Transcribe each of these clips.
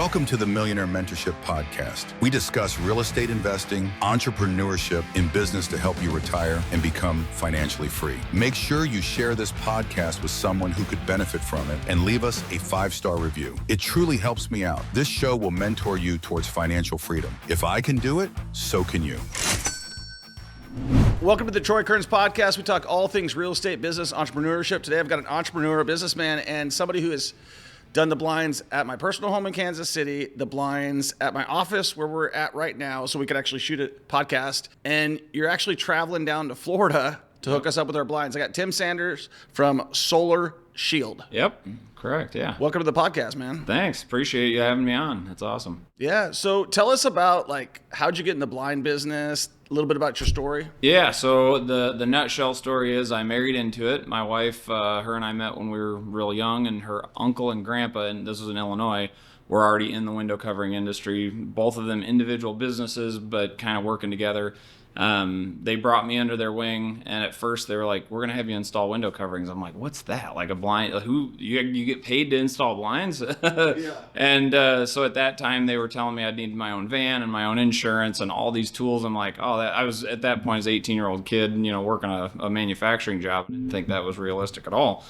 Welcome to the Millionaire Mentorship Podcast. We discuss real estate investing, entrepreneurship, and business to help you retire and become financially free. Make sure you share this podcast with someone who could benefit from it and leave us a 5-star review. It truly helps me out. This show will mentor you towards financial freedom. If I can do it, so can you. Welcome to the Troy Kearns Podcast. We talk all things real estate, business, entrepreneurship. Today I've got an entrepreneur, a businessman, and somebody who has done the blinds at my personal home in Kansas City, the blinds at my office where we're at right now, so we could actually shoot a podcast. And you're actually traveling down to Florida to hook us up with our blinds. I got Tim Sanders from Solar Shield. Yep, correct, yeah. Welcome to the podcast, man. Thanks, appreciate you having me on. That's awesome. Yeah, so tell us about, how'd you get in the blind business? A little bit about your story. Yeah, so the nutshell story is I married into it. My wife, her and I met when we were real young, and her uncle and grandpa, and this was in Illinois, were already in the window covering industry. Both of them individual businesses, but kind of working together. They brought me under their wing, and at first they were like, "We're gonna have you install window coverings." I'm like, "What's that? Like a blind? Who you get paid to install blinds?" Yeah. And so at that time they were telling me I'd need my own van and my own insurance and all these tools. I'm like, "Oh, I was at that point as an 18-year-old kid, working a manufacturing job. I didn't think that was realistic at all."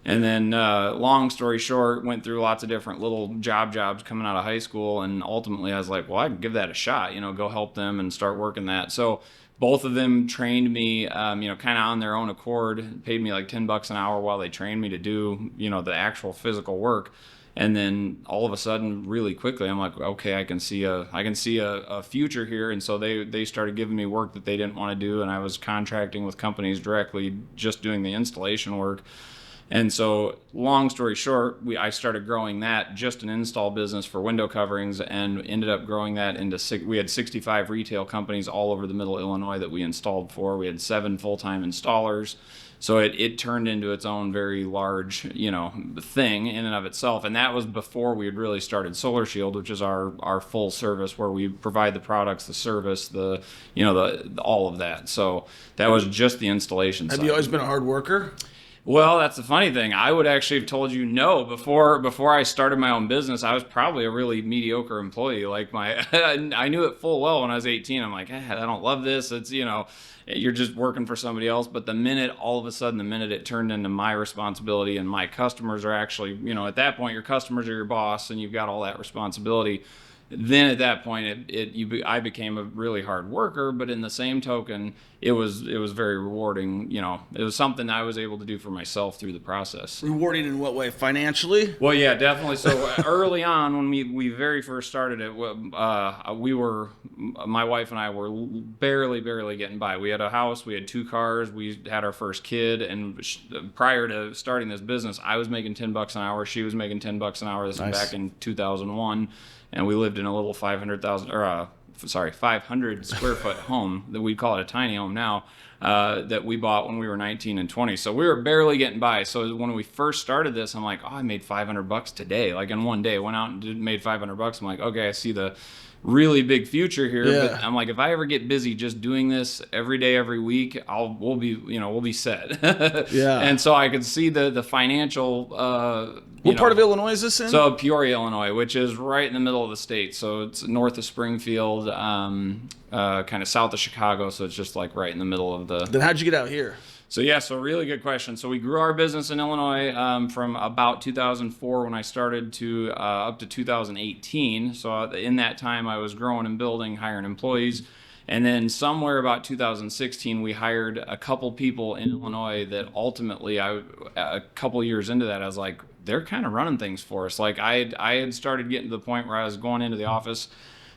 And then, long story short, went through lots of different little jobs coming out of high school. And ultimately I was like, well, I can give that a shot, go help them and start working that. So both of them trained me, kind of on their own accord, paid me like $10 an hour while they trained me to do, the actual physical work. And then all of a sudden, really quickly, I'm like, okay, I can see a future here. And so they started giving me work that they didn't want to do. And I was contracting with companies directly, just doing the installation work. And so, long story short, I started growing that, just an install business for window coverings, and ended up growing that into we had 65 retail companies all over the middle Illinois that we installed for. We had 7 full-time installers. So it turned into its own very large, thing in and of itself. And that was before we had really started Solar Shield, which is our full service where we provide the products, the service, the all of that. So that was just the installation side. Have you always been a hard worker? Well, that's the funny thing. I would actually have told you no before I started my own business. I was probably a really mediocre employee. Like I knew it full well when I was 18. I'm like, I don't love this. It's you're just working for somebody else. But the minute it turned into my responsibility, and my customers are actually, at that point your customers are your boss, and you've got all that responsibility. Then at that point, I became a really hard worker, but in the same token, it was very rewarding. It was something I was able to do for myself through the process. Rewarding in what way? Financially? Well, yeah, definitely. So early on, when we very first started it, my wife and I were barely getting by. We had a house, we had 2 cars, we had our first kid, and prior to starting this business, I was making $10 an hour. She was making $10 an hour. This was back in 2001. And we lived in a little 500 square foot home that we call it a tiny home now, that we bought when we were 19 and 20. So we were barely getting by. So when we first started this, I'm like, I made $500 today. Like in one day, went out and made $500. I'm like, okay, I see the really big future here. Yeah. But I'm like, if I ever get busy just doing this every day, every week, we'll be set. Yeah. And so I could see the financial. What part of Illinois is this in? So Peoria, Illinois, which is right in the middle of the state. So it's north of Springfield, kind of south of Chicago. So it's just like right in the middle of the. Then how'd you get out here? So really good question. So we grew our business in Illinois from about 2004 when I started to up to 2018. So in that time I was growing and building, hiring employees. And then somewhere about 2016, we hired a couple people in Illinois that ultimately, a couple years into that, I was like, they're kind of running things for us. Like I had started getting to the point where I was going into the office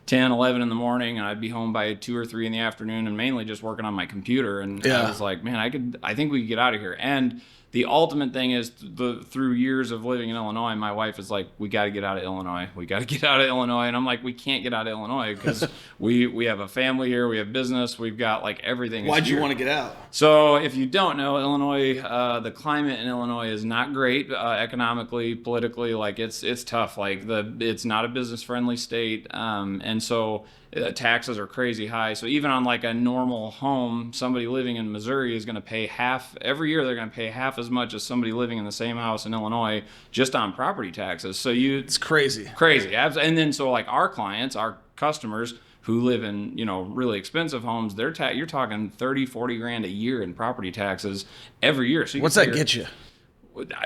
10, 11 in the morning, and I'd be home by 2 or 3 in the afternoon, and mainly just working on my computer. And I was like, man, I think we could get out of here. And the ultimate thing is through years of living in Illinois, my wife is like, we got to get out of Illinois. We got to get out of Illinois. And I'm like, we can't get out of Illinois because we have a family here. We have business. We've got like everything. Why'd you want to get out? So if you don't know, Illinois, the climate in Illinois is not great economically, politically. Like it's tough. Like it's not a business friendly state. And so taxes are crazy high. So even on like a normal home, somebody living in Missouri is going to pay half every year. They're going to pay half as much as somebody living in the same house in Illinois just on property taxes. So It's crazy. And then so like our clients, our customers who live in, really expensive homes, you're talking 30, 40 grand a year in property taxes every year. So what's that get you?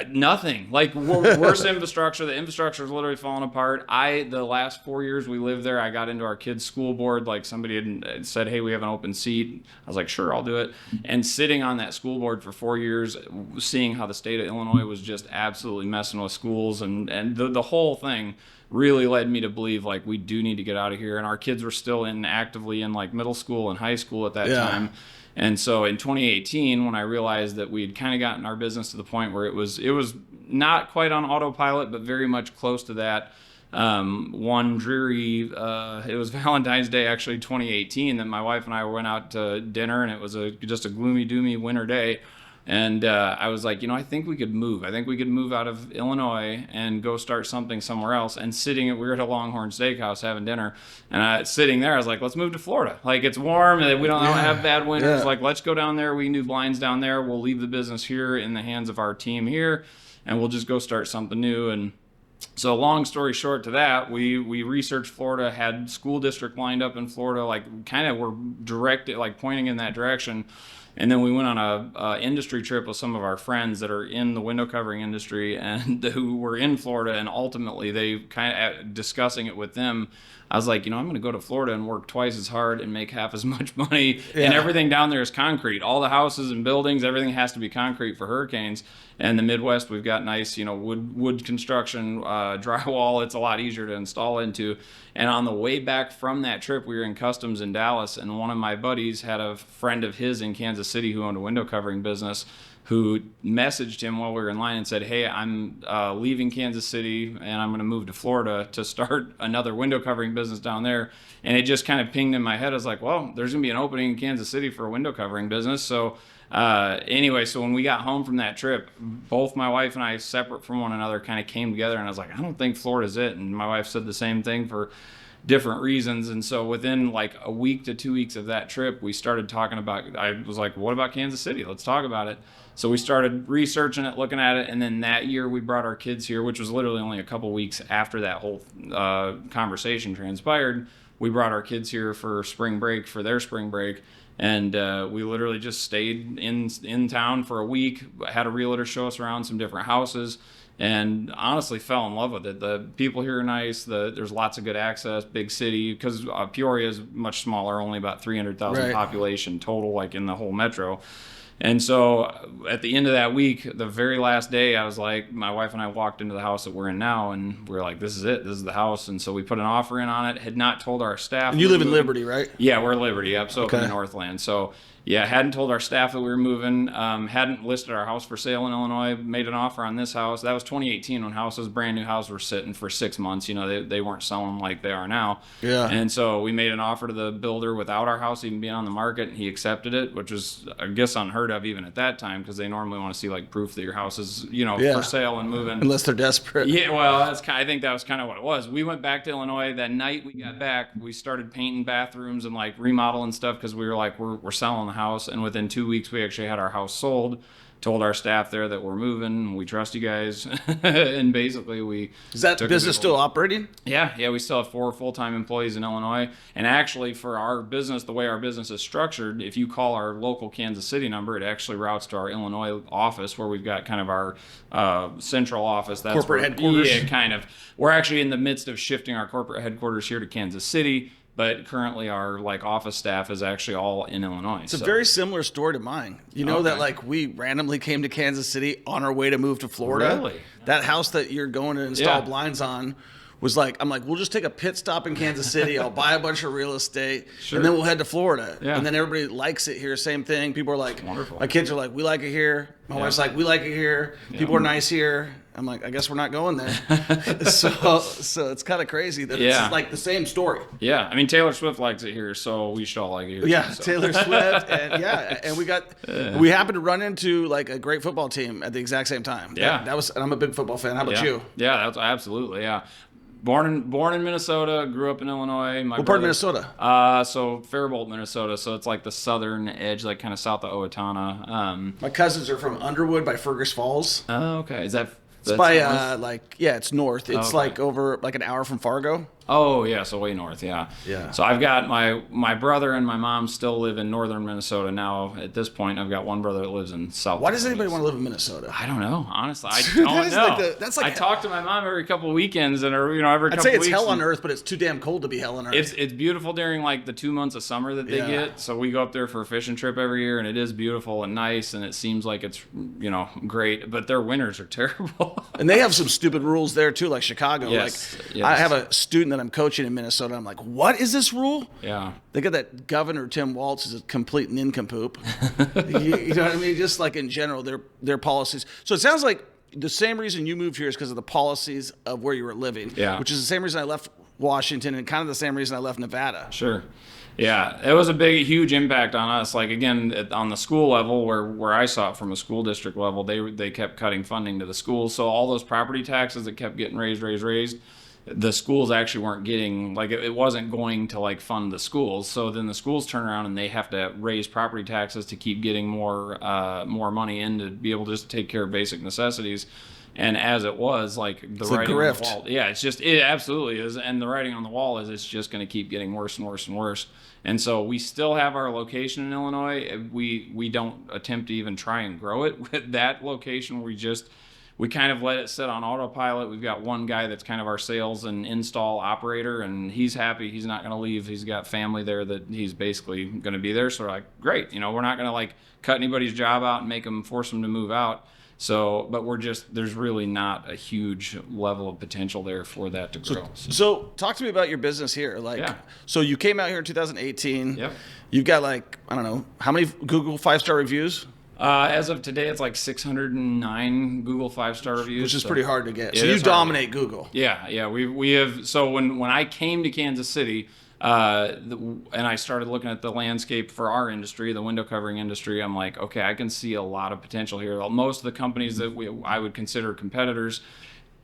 Nothing. Like worse infrastructure. The infrastructure is literally falling apart. The last 4 years we lived there, I got into our kids' school board. Like somebody had said, hey, we have an open seat. I was like, sure, I'll do it. And sitting on that school board for 4 years, seeing how the state of Illinois was just absolutely messing with schools and the whole thing really led me to believe like we do need to get out of here. And our kids were still actively in like middle school and high school at that time. And so in 2018, when I realized that we'd kind of gotten our business to the point where it was not quite on autopilot, but very much close to that. One dreary, it was Valentine's Day, actually 2018, that my wife and I went out to dinner, and it was just a gloomy, doomy winter day. And I was like, I think we could move. I think we could move out of Illinois and go start something somewhere else. And we were at a Longhorn Steakhouse having dinner. And sitting there, I was like, let's move to Florida. Like, it's warm and we don't have bad winters. Like, let's go down there. We can do blinds down there. We'll leave the business here in the hands of our team here. And we'll just go start something new. And so long story short to that, we researched Florida, had school district lined up in Florida, like kind of were directed, like pointing in that direction. And then we went on a industry trip with some of our friends that are in the window covering industry and who were in Florida. And ultimately, they kind of discussing it with them. I was like, I'm going to go to Florida and work twice as hard and make half as much money. Yeah. And everything down there is concrete. All the houses and buildings, everything has to be concrete for hurricanes. And the Midwest, we've got nice, wood construction, drywall. It's a lot easier to install into. And on the way back from that trip, we were in customs in Dallas, and one of my buddies had a friend of his in Kansas City who owned a window covering business, who messaged him while we were in line and said, hey, I'm leaving Kansas City and I'm going to move to Florida to start another window covering business down there. And it just kind of pinged in my head. I was like, well, there's going to be an opening in Kansas City for a window covering business. So anyway, so when we got home from that trip, both my wife and I, separate from one another, kind of came together, and I was like, I don't think Florida's it. And my wife said the same thing for different reasons. And so within like a week to 2 weeks of that trip, we started talking about, I was like, what about Kansas City? Let's talk about it. So we started researching it, looking at it, and then that year we brought our kids here, which was literally only a couple weeks after that whole conversation transpired. We brought our kids here for spring break, for their spring break, and we literally just stayed in town for a week, had a realtor show us around some different houses, and honestly fell in love with it. The people here are nice. There's lots of good access, big city, because Peoria is much smaller, only about 300,000 population total, like in the whole metro. And so at the end of that week, the very last day, I was like, my wife and I walked into the house that we're in now, and we were like, this is it. This is the house. And so we put an offer in on it, had not told our staff. And you live in Liberty, right? Yeah, we're in Liberty, up so okay. Up in the Northland. So yeah, hadn't told our staff that we were moving, hadn't listed our house for sale in Illinois, made an offer on this house. That was 2018 when houses, brand new houses, were sitting for 6 months. They weren't selling like they are now. Yeah. And so we made an offer to the builder without our house even being on the market. He accepted it, which was, I guess, unheard of even at that time, because they normally want to see like proof that your house is, for sale and moving. Unless they're desperate. Yeah, well, I think that was kind of what it was. We went back to Illinois. That night we got back, we started painting bathrooms and like remodeling stuff, because we were like, we're selling the house. And within 2 weeks, we actually had our house sold. Told our staff there that we're moving. We trust you guys. And basically we... Is that business still operating? Yeah, we still have 4 full-time employees in Illinois. And actually for our business, the way our business is structured, if you call our local Kansas City number, it actually routes to our Illinois office, where we've got kind of our central office. That's corporate headquarters? Yeah, kind of. We're actually in the midst of shifting our corporate headquarters here to Kansas City. But currently our office staff is actually all in Illinois. It's a very similar story to mine. That we randomly came to Kansas City on our way to move to Florida. Really? That house that you're going to install blinds on was like, I'm like, we'll just take a pit stop in Kansas City. I'll buy a bunch of real estate, and then we'll head to Florida. Yeah. And then everybody likes it here. Same thing. People are like, wonderful. My kids are like, we like it here. My wife's like, we like it here. People are nice here. I'm like, I guess we're not going there. so it's kind of crazy that it's like the same story. Yeah, I mean, Taylor Swift likes it here, so we should all like it here. Yeah, too, so. Taylor Swift, and we happened to run into like a great football team at the exact same time. Yeah, that was, and I'm a big football fan. How about you? Yeah, that's absolutely, yeah. Born in Minnesota, grew up in Illinois. What part of Minnesota? So Faribault, Minnesota. So it's like the southern edge, like kind of south of Owatonna. My cousins are from Underwood by Fergus Falls. Oh, okay. Is that? It's by it's north. It's okay. like over like an hour from Fargo. Oh yeah, so way north, yeah. Yeah. So I've got my brother and my mom still live in northern Minnesota now. At this point, I've got one brother that lives in south. Why does anybody want to live in Minnesota? I don't know. Honestly, I don't know. I talk to my mom every couple of weekends, and every couple I'd say it's weeks, hell on earth, but it's too damn cold to be hell on earth. It's beautiful during like the 2 months of summer that they get. So we go up there for a fishing trip every year, and it is beautiful and nice, and it seems like it's great. But their winters are terrible. And they have some stupid rules there too, like Chicago. Yes, like yes. I have a student that I'm coaching in Minnesota. I'm like, what is this rule? Yeah. They got that Governor Tim Walz is a complete nincompoop. you know what I mean? Just like in general, their policies. So it sounds like the same reason you moved here is because of the policies of where you were living. Yeah. Which is the same reason I left Washington and kind of the same reason I left Nevada. Sure. Yeah, it was a huge impact on us. Like again, on the school level, where I saw it from a school district level, they kept cutting funding to the schools. So all those property taxes that kept getting raised, the schools actually weren't getting, like it wasn't going to like fund the schools. So then the schools turn around and they have to raise property taxes to keep getting more money in to be able to just take care of basic necessities. And as it was, like the writing on the wall, yeah, it absolutely is. And the writing on the wall is it's just going to keep getting worse and worse and worse. And so we still have our location in Illinois. We don't attempt to even try and grow it. With that location, we kind of let it sit on autopilot. We've got one guy that's kind of our sales and install operator, and he's happy. He's not going to leave. He's got family there that he's basically going to be there. So we're like, great. We're not going to like cut anybody's job out and force them to move out. So, but there's really not a huge level of potential there for that to grow. So talk to me about your business here. So you came out here in 2018. Yep. You've got like, I don't know, how many Google 5-star reviews? As of today, it's like 609 Google 5-star reviews, which is pretty hard to get. So you dominate Google. Yeah. We have. So when I came to Kansas City, and I started looking at the landscape for our industry, the window covering industry, I'm like, okay, I can see a lot of potential here. Most of the companies that I would consider competitors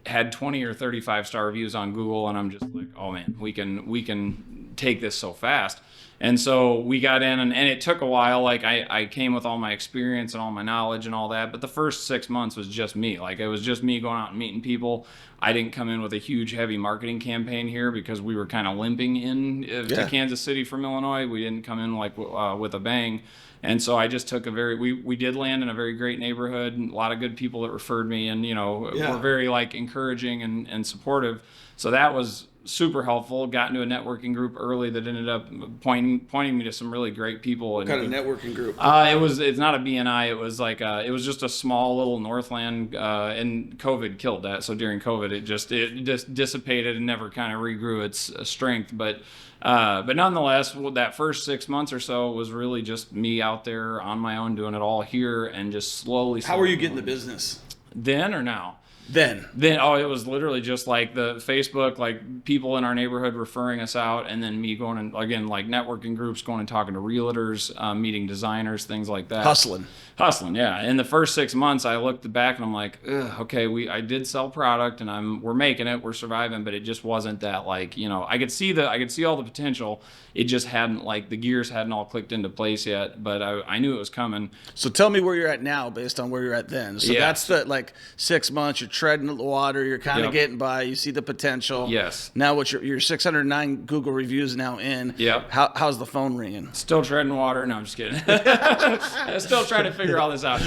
had 20 or 35-star reviews on Google, and I'm just like, oh man, we can take this so fast. And so we got in, and it took a while. Like I came with all my experience and all my knowledge and all that, but the first 6 months was just me. Like it was just me going out and meeting people. I didn't come in with a huge, heavy marketing campaign here because we were kind of limping to Kansas City from Illinois. We didn't come in like with a bang. And so I just took we did land in a very great neighborhood, a lot of good people that referred me, and were very like encouraging and supportive. So that was super helpful. Got into a networking group early that ended up pointing me to some really great people. What kind of networking group? It's not a BNI. It was like it was just a small little Northland, and COVID killed that. So during COVID, it just dissipated and never kind of regrew its strength. But nonetheless, that first 6 months or so was really just me out there on my own doing it all here and just slowly. How were you getting the business? Then or now? Then it was literally just like the Facebook, like people in our neighborhood referring us out, and then me going and again like networking groups, going and talking to realtors, meeting designers, things like that. Hustling, yeah. In the first 6 months, I looked back and I'm like, okay, I did sell product, and we're making it, we're surviving, but it just wasn't that like I could see all the potential. It just hadn't the gears hadn't all clicked into place yet, but I knew it was coming. So tell me where you're at now based on where you're at then. So that's the 6 months, you're treading the water, you're kind of getting by, you see the potential. Yes. Now what's your 609 Google reviews now in? Yep. How's the phone ringing? Still treading water. No, I'm just kidding. I'm still trying to figure all this out.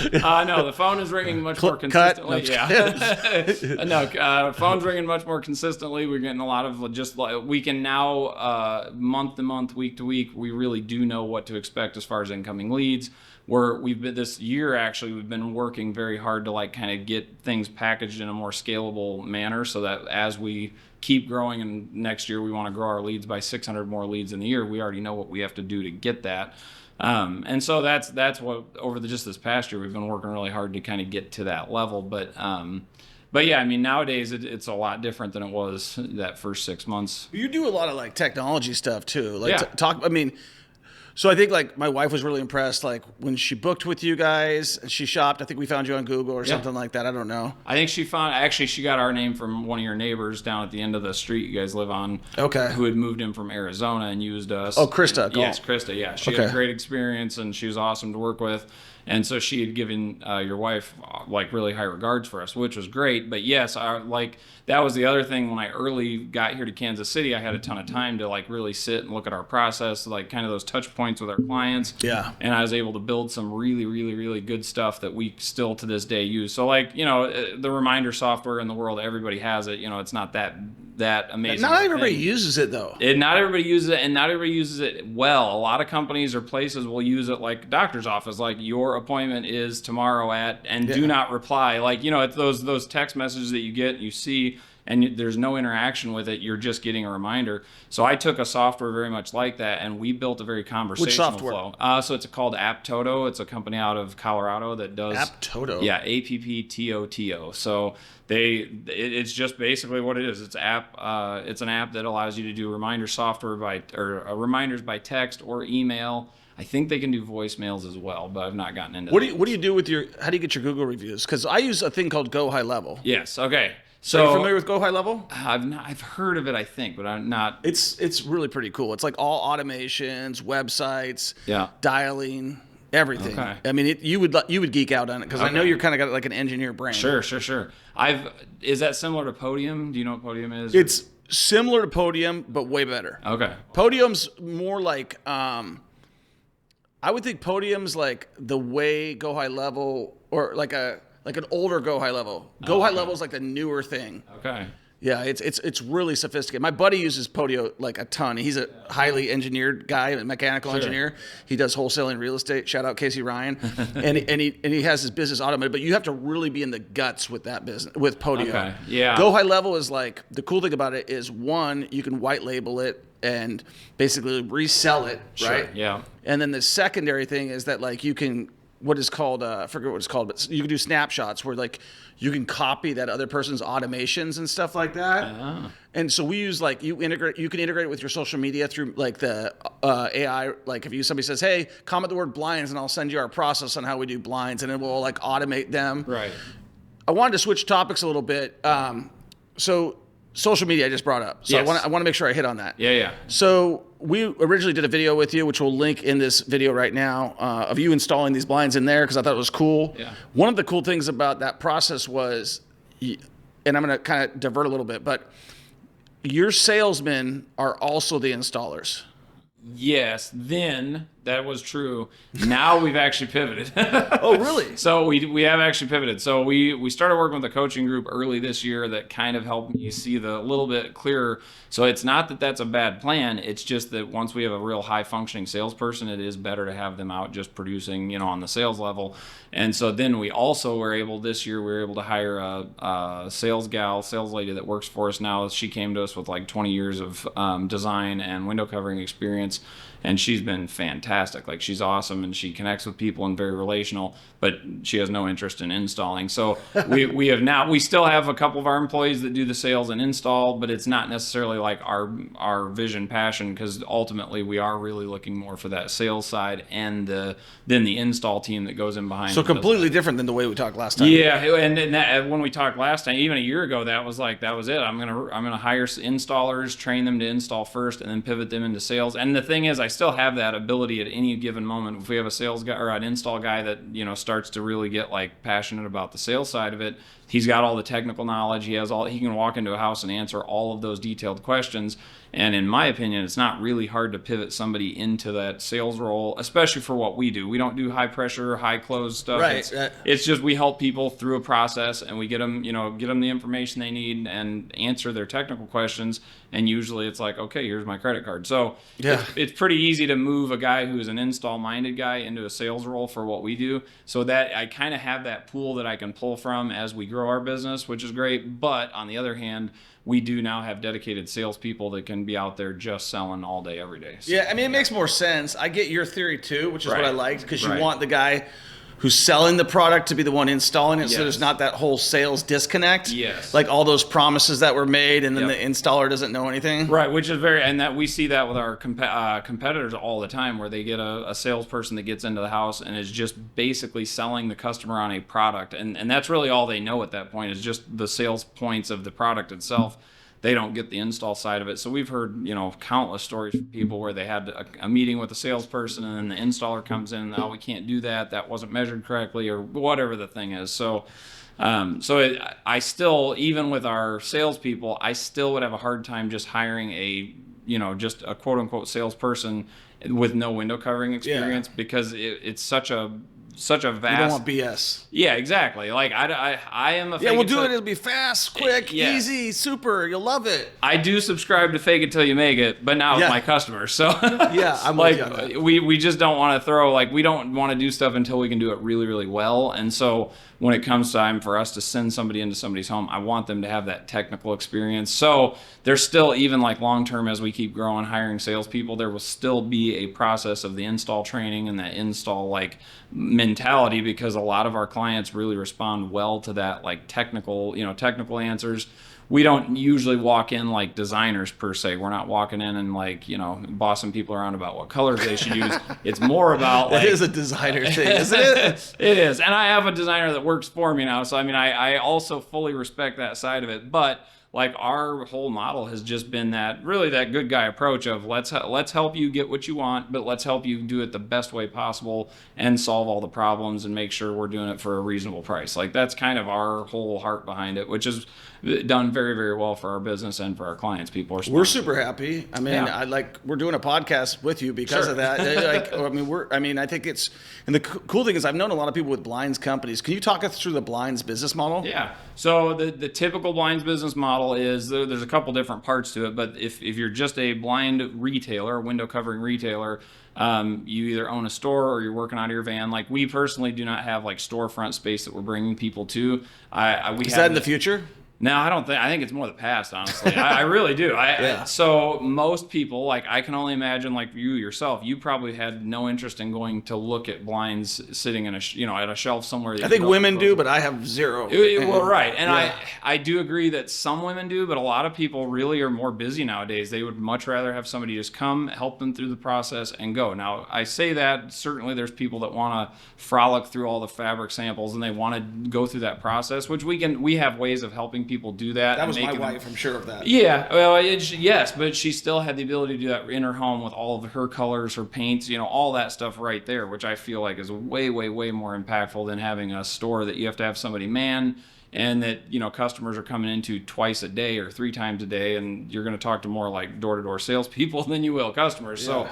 No, the phone is ringing much more consistently. Phone's ringing much more consistently. We're getting a lot of we can now month to month, week to week, we really do know what to expect as far as incoming leads. We've been this year actually we've been working very hard to kind of get things packaged in a more scalable manner so that as we keep growing, and next year we want to grow our leads by 600 more leads in the year, we already know what we have to do to get that. And so that's what over just this past year we've been working really hard to kind of get to that level. But yeah, I mean nowadays it's a lot different than it was that first 6 months. You do a lot of technology stuff too. So I think like my wife was really impressed. Like when she booked with you guys, and she shopped. I think we found you on Google or something like that. I don't know. I think she got our name from one of your neighbors down at the end of the street you guys live on. Okay. Who had moved in from Arizona and used us. Oh, Krista. Yes, Krista. Yeah, she had a great experience and she was awesome to work with. And so she had given your wife like really high regards for us, which was great. But yes, that was the other thing. When I early got here to Kansas City, I had a ton of time to like really sit and look at our process, like kind of those touch points with our clients. Yeah. And I was able to build some really, really, really good stuff that we still to this day use. So like, the reminder software in the world, everybody has it. It's not that amazing. Not everybody uses it though. Not everybody uses it, and not everybody uses it well. A lot of companies or places will use it like doctor's office, like your appointment is tomorrow and do not reply. Like, it's those text messages that you get, you see, and there's no interaction with it. You're just getting a reminder. So I took a software very much like that, and we built a very conversational flow. So it's called AppToto. It's a company out of Colorado that does AppToto. Yeah, AppToto. So it's just basically what it is. It's it's an app that allows you to do reminder software reminders by text or email. I think they can do voicemails as well, but I've not gotten into that. What do you do with how do you get your Google reviews? Because I use a thing called Go High Level. Yes. Okay. So are you familiar with Go High Level? I've heard of it, I think, but I'm not. It's really pretty cool. It's like all automations, websites, dialing, everything. Okay. I mean, you would geek out on it because I know you're kind of got like an engineer brain. Sure. Is that similar to Podium? Do you know what Podium is? It's similar to Podium, but way better. Okay. Podium's more like I would think Podium's like the way Go High Level or like an older Go High Level. Go High Level is like the newer thing. Okay. Yeah, it's really sophisticated. My buddy uses Podio like a ton. He's a highly engineered guy, a mechanical engineer. He does wholesaling real estate. Shout out Casey Ryan, and he has his business automated. But you have to really be in the guts with that business with Podio. Okay. Yeah. Go High Level is like the cool thing about it is one, you can white label it and basically resell it, right? Yeah. And then the secondary thing is that like you can what is called I forget what it's called, but you can do snapshots where like you can copy that other person's automations and stuff like that. And so we use like you can integrate it with your social media through like the AI. Like if somebody says, "Hey, comment the word blinds," and I'll send you our process on how we do blinds, and it will like automate them. Right. I wanted to switch topics a little bit. So social media I just brought up. So yes. I want to make sure I hit on that. Yeah. So we originally did a video with you, which we'll link in this video right now, of you installing these blinds in there because I thought it was cool. Yeah. One of the cool things about that process was, and I'm going to kind of divert a little bit, but your salesmen are also the installers. Yes, then that was true. Now we've actually pivoted. Oh, really? So we have actually pivoted. So we started working with a coaching group early this year that kind of helped me see the little bit clearer. So it's not that that's a bad plan. It's just that once we have a real high functioning salesperson, it is better to have them out just producing, on the sales level. And so then we also were able to hire a sales lady that works for us now. She came to us with like 20 years of design and window covering experience. And she's been fantastic. Like she's awesome and she connects with people and very relational, but she has no interest in installing. So we still have a couple of our employees that do the sales and install, but it's not necessarily like our vision passion because ultimately we are really looking more for that sales side and then the install team that goes in behind. So completely different than the way we talked last time. Yeah, and when we talked last time, even a year ago, that was it. I'm gonna hire installers, train them to install first, and then pivot them into sales. And the thing is, I still have that ability at any given moment. If we have a sales guy or an install guy that starts to really get like passionate about the sales side of it, he's got all the technical knowledge. He can walk into a house and answer all of those detailed questions. And in my opinion, it's not really hard to pivot somebody into that sales role, especially for what we do. We don't do high pressure, high close stuff. Right. It's just we help people through a process and we get them the information they need and answer their technical questions. And usually it's like, okay, here's my credit card. So it's pretty easy to move a guy who's an install-minded guy into a sales role for what we do. So that I kind of have that pool that I can pull from as we grow our business, which is great. But on the other hand, we do now have dedicated salespeople that can be out there just selling all day, every day. So, yeah, I mean, it makes more sense. I get your theory too, which is what I liked, because you want the guy who's selling the product to be the one installing it, so Yes. there's not that whole sales disconnect. Yes. Like all those promises that were made, and then Yep. the installer doesn't know anything. Right, which is and that we see that with our competitors all the time, where they get a salesperson that gets into the house and is just basically selling the customer on a product, and that's really all they know at that point is just the sales points of the product itself. They don't get the install side of it. So we've heard, countless stories from people where they had a meeting with a salesperson and then the installer comes in, oh, we can't do that. That wasn't measured correctly, or whatever the thing is. So, I still, even with our salespeople, I still would have a hard time just hiring just a quote unquote salesperson with no window covering experience, because it's such a vast. You don't want BS. Yeah, exactly. Like I am a. Yeah, we'll do it. It'll be fast, quick, Yeah. easy, super. You'll love it. I do subscribe to fake it till you make it, but not with my customers. So Yeah, I'm like with you on that. we just don't want to throw, like, we don't want to do stuff until we can do it really, really well. And so when it comes time for us to send somebody into somebody's home, I want them to have that technical experience. So there's still, even like long term, as we keep growing, hiring salespeople, there will still be a process of the install training and that install mentality, because a lot of our clients really respond well to that technical answers. We don't usually walk in like designers per se. We're not walking in and bossing people around about what colors they should use. It's more about That is a designer thing, isn't it? It is. And I have a designer that works for me now. So, I also fully respect that side of it. But our whole model has just been that good guy approach of let's help you get what you want, but let's help you do it the best way possible and solve all the problems and make sure we're doing it for a reasonable price. That's kind of our whole heart behind it, which is done very, very well for our business and for our clients. People are We're super happy. We're doing a podcast with you because Sure. of that. I think it's, and the cool thing is I've known a lot of people with blinds companies. Can you talk us through the blinds business model? Yeah. So the typical blinds business model is there's a couple different parts to it, but if you're just a blind retailer, a window covering retailer, you either own a store or you're working out of your van. We personally do not have storefront space that we're bringing people to. Is that in the future? No, I don't think. I think it's more the past, honestly. I really do. So most people, I can only imagine, you yourself, you probably had no interest in going to look at blinds sitting in at a shelf somewhere. I think women do, but I have zero. Well, right. And Yeah. I do agree that some women do, but a lot of people really are more busy nowadays. They would much rather have somebody just come, help them through the process, and go. Now, I say that certainly there's people that want to frolic through all the fabric samples and they want to go through that process, which we have ways of helping people do that. That was and my making them- wife, I'm sure of that. Yeah, well, yes, but she still had the ability to do that in her home with all of her colors, her paints, all that stuff right there, which I feel like is way, way, way more impactful than having a store that you have to have somebody man, and that customers are coming into twice a day or 3 times a day, and you're going to talk to more door-to-door salespeople than you will customers. Yeah.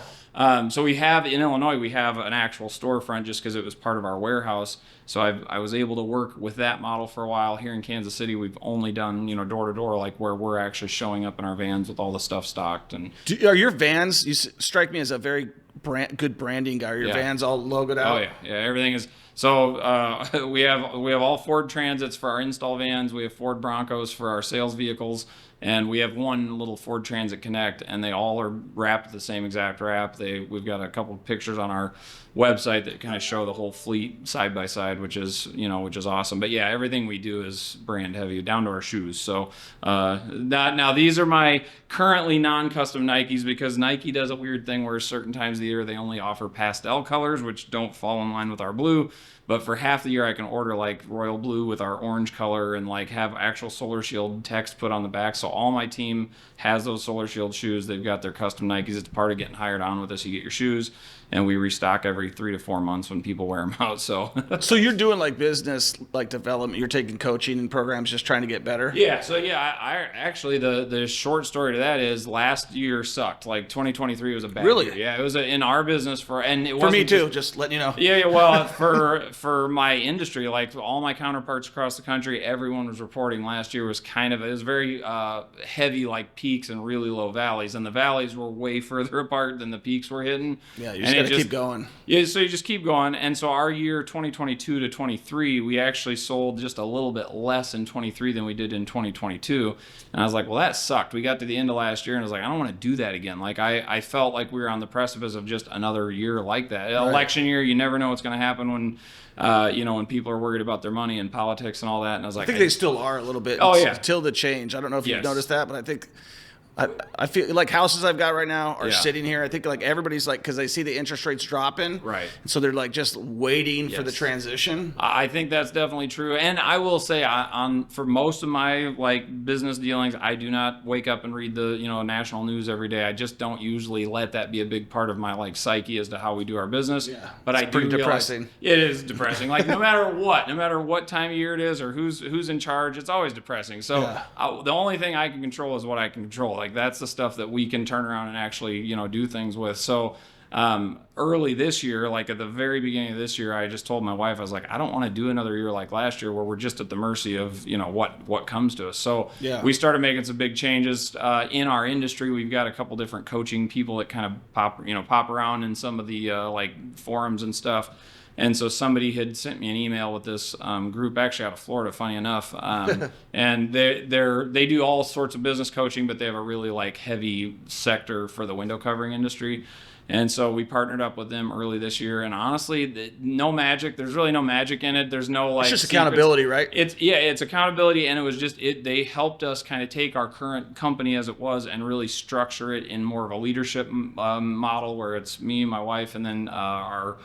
So we have in Illinois, we have an actual storefront just because it was part of our warehouse. So I was able to work with that model for a while. Here in Kansas City, we've only done door to door, where we're actually showing up in our vans with all the stuff stocked. And Are your vans? You strike me as a very good branding guy. Are your vans all logoed out? oh yeah, everything is. So we have all Ford Transits for our install vans. We have Ford Broncos for our sales vehicles. And we have one little Ford Transit Connect, and they all are wrapped the same exact wrap. We've got a couple of pictures on our website that kind of show the whole fleet side by side, which is awesome. But yeah, everything we do is brand heavy, down to our shoes. So now these are my currently non-custom Nikes, because Nike does a weird thing where certain times of the year they only offer pastel colors, which don't fall in line with our blue. But for half the year, I can order royal blue with our orange color and have actual Solar Shield text put on the back. So all my team has those Solar Shield shoes. They've got their custom Nikes. It's part of getting hired on with us. You get your shoes, and we restock every 3 to 4 months when people wear them out. So you're doing business development. You're taking coaching and programs, just trying to get better. Yeah. So I actually the short story to that is last year sucked. 2023 was a bad Really? year. Yeah, it was in our business and it For wasn't me too. Just letting you know. Yeah. Well, for my industry, all my counterparts across the country, everyone was reporting last year was it was very heavy like peaks and really low valleys, and the valleys were way further apart than the peaks were hitting. Yeah, you just got to keep going. Yeah, so you just keep going. And so our year 2022 to 23, we actually sold just a little bit less in 23 than we did in 2022. And I was like, well, that sucked. We got to the end of last year and I was like, I don't want to do that again. Like I felt like we were on the precipice of just another year like that. Right. Election year, you never know what's going to happen when when people are worried about their money and politics and all that. And I was like, I think they still are a little bit. Oh, yeah. Till the change. I don't know if you've noticed that, but I think I feel like houses I've got right now are sitting here. I think like everybody's like, because they see the interest rates dropping. Right. And so they're like just waiting for the transition. I think that's definitely true. And I will say for most of my like business dealings, I do not wake up and read the, national news every day. I just don't usually let that be a big part of my like psyche as to how we do our business. Yeah. But it's pretty depressing. It is depressing. Like no matter what time of year it is or who's in charge, it's always depressing. So the only thing I can control is what I can control. Like that's the stuff that we can turn around and actually, do things with. So early this year, like at the very beginning of this year, I just told my wife, I was like, I don't want to do another year like last year where we're just at the mercy of, what comes to us. So we started making some big changes in our industry. We've got a couple different coaching people that kind of pop around in some of the like forums and stuff. And so somebody had sent me an email with this group, actually out of Florida, funny enough, and they do all sorts of business coaching, but they have a really like heavy sector for the window covering industry. And so we partnered up with them early this year. And honestly, no magic. There's really no magic in it. There's no like. It's just accountability, right? It's accountability, and it was just they helped us kind of take our current company as it was and really structure it in more of a leadership model where it's me, my wife, and then our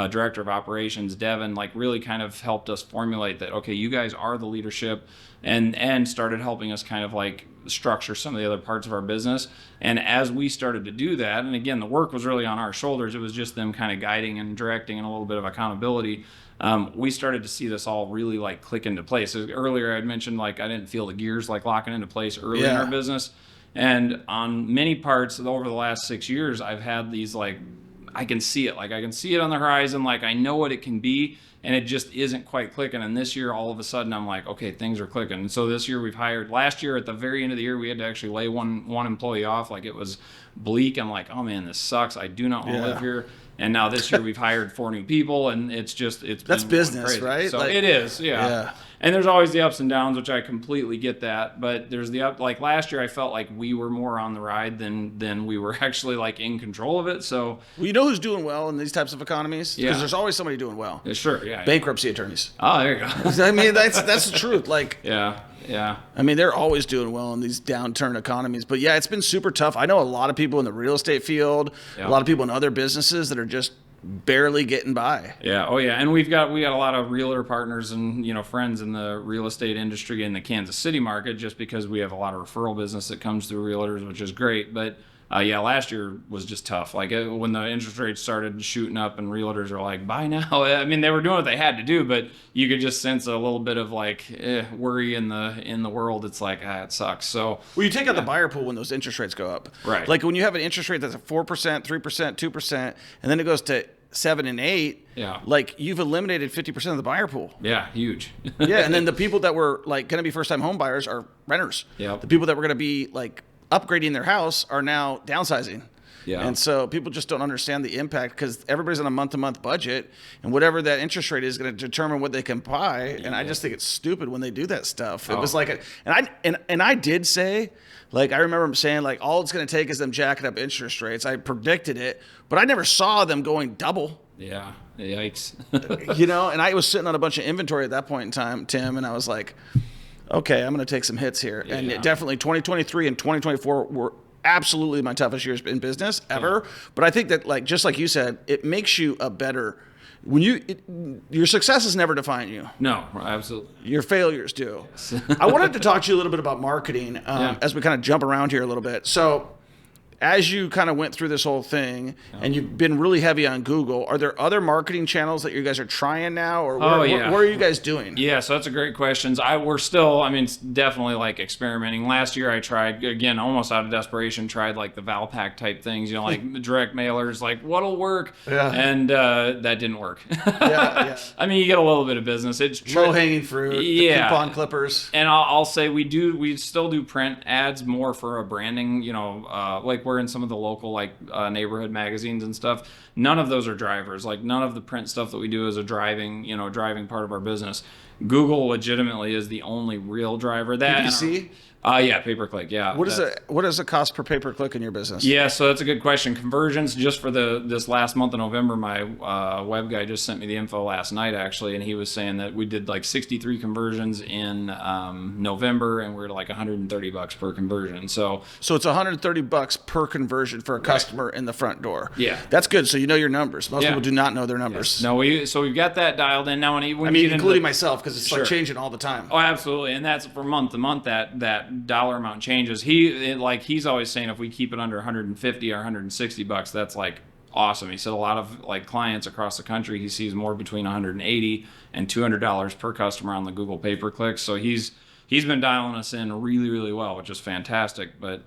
director of operations, Devin, like really kind of helped us formulate that, okay, you guys are the leadership, and started helping us kind of like structure some of the other parts of our business. And as we started to do that, and again, the work was really on our shoulders, it was just them kind of guiding and directing and a little bit of accountability. We started to see this all really like click into place. Earlier I'd mentioned like I didn't feel the gears like locking into place early in our business. And on many parts over the last 6 years, I've had these like, I can see it. Like I can see it on the horizon. Like I know what it can be, and it just isn't quite clicking. And this year, all of a sudden, I'm like, okay, things are clicking. And so this year we've hired. Last year at the very end of the year, we had to actually lay one employee off. Like it was bleak. I'm like, oh man, this sucks. I do not want to live here. And now this year we've hired 4 new people, and that's business, crazy. Right? So it is, yeah. And there's always the ups and downs, which I completely get that. But there's the up. Like last year, I felt like we were more on the ride than we were actually like in control of it. So you know who's doing well in these types of economies? Because there's always somebody doing well. Yeah, sure, yeah. Bankruptcy attorneys. Oh, there you go. I mean, that's the truth. Like yeah. I mean, they're always doing well in these downturn economies. But yeah, it's been super tough. I know a lot of people in the real estate field, a lot of people in other businesses that are just barely getting by. Yeah. Oh yeah. And we got a lot of realtor partners and friends in the real estate industry in the Kansas City market, just because we have a lot of referral business that comes through realtors, which is great. But last year was just tough. Like when the interest rates started shooting up and realtors are like, buy now. I mean, they were doing what they had to do, but you could just sense a little bit of like worry in the world. It's like, it sucks. So you take out the buyer pool when those interest rates go up. Right. Like when you have an interest rate that's at 4%, 3%, 2%, and then it goes to 7 and 8. Yeah. Like you've eliminated 50% of the buyer pool. Yeah, huge. And then the people that were like going to be first-time home buyers are renters. Yeah. The people that were going to be like upgrading their house are now downsizing. Yeah. And so people just don't understand the impact because everybody's on a month-to-month budget, and whatever that interest rate is going to determine what they can buy. And I just think it's stupid when they do that stuff. It was like, and I did say, like, I remember saying like, all it's going to take is them jacking up interest rates. I predicted it, but I never saw them going double. Yeah. Yikes. And I was sitting on a bunch of inventory at that point in time, Tim, and I was like, okay, I'm going to take some hits here. Yeah. And definitely 2023 and 2024 were absolutely my toughest years in business ever. Yeah. But I think that, like, just like you said, it makes you a better. Your successes never define you. No, absolutely. Your failures do. Yes. I wanted to talk to you a little bit about marketing as we kind of jump around here a little bit. So as you kind of went through this whole thing and you've been really heavy on Google, are there other marketing channels that you guys are trying now, or what are you guys doing? Yeah, so that's a great question. We're still, I mean, it's definitely like experimenting. Last year I tried, again, almost out of desperation, tried like the Valpak type things, like the direct mailers, like what'll work. Yeah. And that didn't work. Yeah. I mean, you get a little bit of business. It's low-hanging fruit, the coupon clippers. And I'll say we still do print ads more for a branding, like we're in some of the local neighborhood magazines and stuff. None of those are drivers. Like none of the print stuff that we do is a driving part of our business. Google legitimately is the only real driver. That PPC? Yeah, pay-per-click. Yeah. What is the cost per pay-per-click in your business? Yeah, so that's a good question. Conversions just for this last month of November, my web guy just sent me the info last night actually, and he was saying that we did like 63 conversions in November, and we're at like $130 per conversion. So it's $130 per conversion for a customer in the front door. Yeah, that's good. So you know your numbers. Most people do not know their numbers. Yes. No, we've got that dialed in now. Including myself, because it's like changing all the time. Oh, absolutely, and that's for month to month that dollar amount changes. He's always saying if we keep it under 150 or $160, that's like awesome. He said a lot of like clients across the country, he sees more between $180 and $200 per customer on the Google pay-per-click. So he's been dialing us in really, really well, which is fantastic. But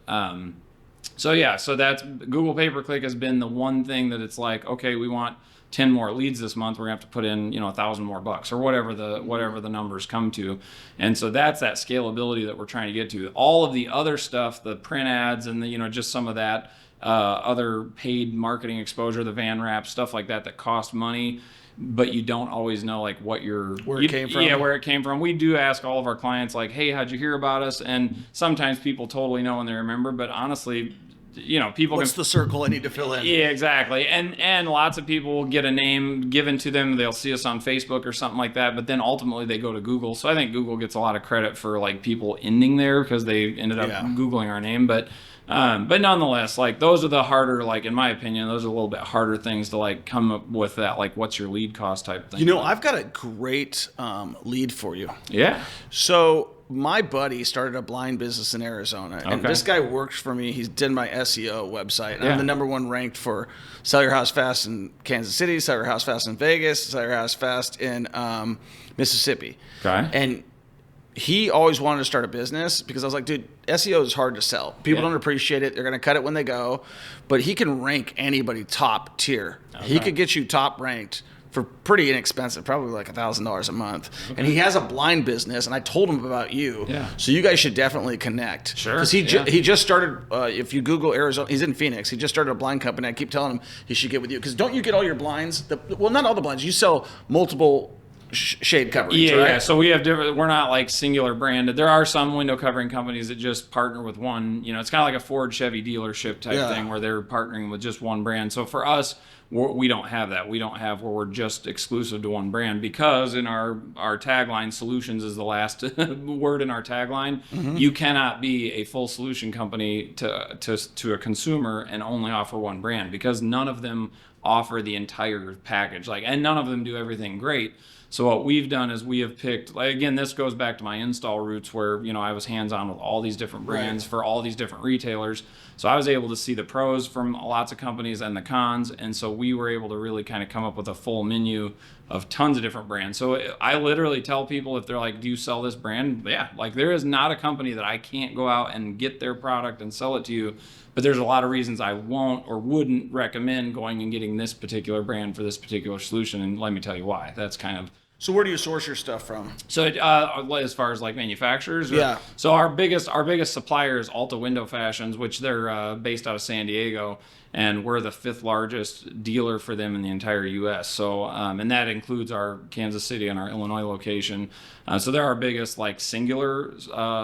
so that's Google pay-per-click has been the one thing that it's like, okay, we want 10 more leads this month, we're gonna have to put in, $1,000 more bucks or whatever the numbers come to. And so that's that scalability that we're trying to get to. All of the other stuff, the print ads and the, just some of that other paid marketing exposure, the van wrap, stuff like that cost money, but you don't always know like where it came from. Yeah, where it came from. We do ask all of our clients like, hey, how'd you hear about us? And sometimes people totally know and they remember, but honestly, people what's the circle I need to fill in? Yeah, exactly. And lots of people will get a name given to them. They'll see us on Facebook or something like that, but then ultimately they go to Google. So I think Google gets a lot of credit for like people ending there because they ended up Googling our name. But nonetheless, like those are the harder, like in my opinion, those are a little bit harder things to like come up with that, like what's your lead cost type thing. I've got a great lead for you. Yeah. So my buddy started a blind business in Arizona, and this guy works for me. He's did my SEO website. And I'm the #1 ranked for Sell Your House Fast in Kansas City, Sell Your House Fast in Vegas, Sell Your House Fast in Mississippi. Okay. And he always wanted to start a business because I was like, dude, SEO is hard to sell. People don't appreciate it. They're going to cut it when they go. But he can rank anybody top tier. Okay. He could get you top ranked for pretty inexpensive, probably like $1,000 a month. Okay. And he has a blind business, and I told him about you. Yeah. So you guys should definitely connect. Sure. Because he just started, if you Google Arizona, he's in Phoenix. He just started a blind company. I keep telling him he should get with you. Because don't you get all your blinds? Well, not all the blinds. You sell multiple shade coverings, right? Yeah. So we have different. We're not like singular branded. There are some window covering companies that just partner with one. It's kind of like a Ford Chevy dealership type thing where they're partnering with just one brand. So for us, we don't have that. We don't have where we're just exclusive to one brand because in our tagline, solutions is the last word in our tagline. Mm-hmm. You cannot be a full solution company to a consumer and only offer one brand because none of them offer the entire package. And none of them do everything great. So what we've done is we have picked, again, this goes back to my install roots where, I was hands-on with all these different brands for all these different retailers. So I was able to see the pros from lots of companies and the cons. And so we were able to really kind of come up with a full menu of tons of different brands. So I literally tell people if they're like, do you sell this brand? Yeah, there is not a company that I can't go out and get their product and sell it to you. But there's a lot of reasons I won't or wouldn't recommend going and getting this particular brand for this particular solution. And let me tell you why. That's kind of... So where do you source your stuff from? So as far as like manufacturers? So our biggest supplier is Alta Window Fashions, which they're based out of San Diego. And we're the 5th largest dealer for them in the entire U.S. So, and that includes our Kansas City and our Illinois location. So they're our biggest singular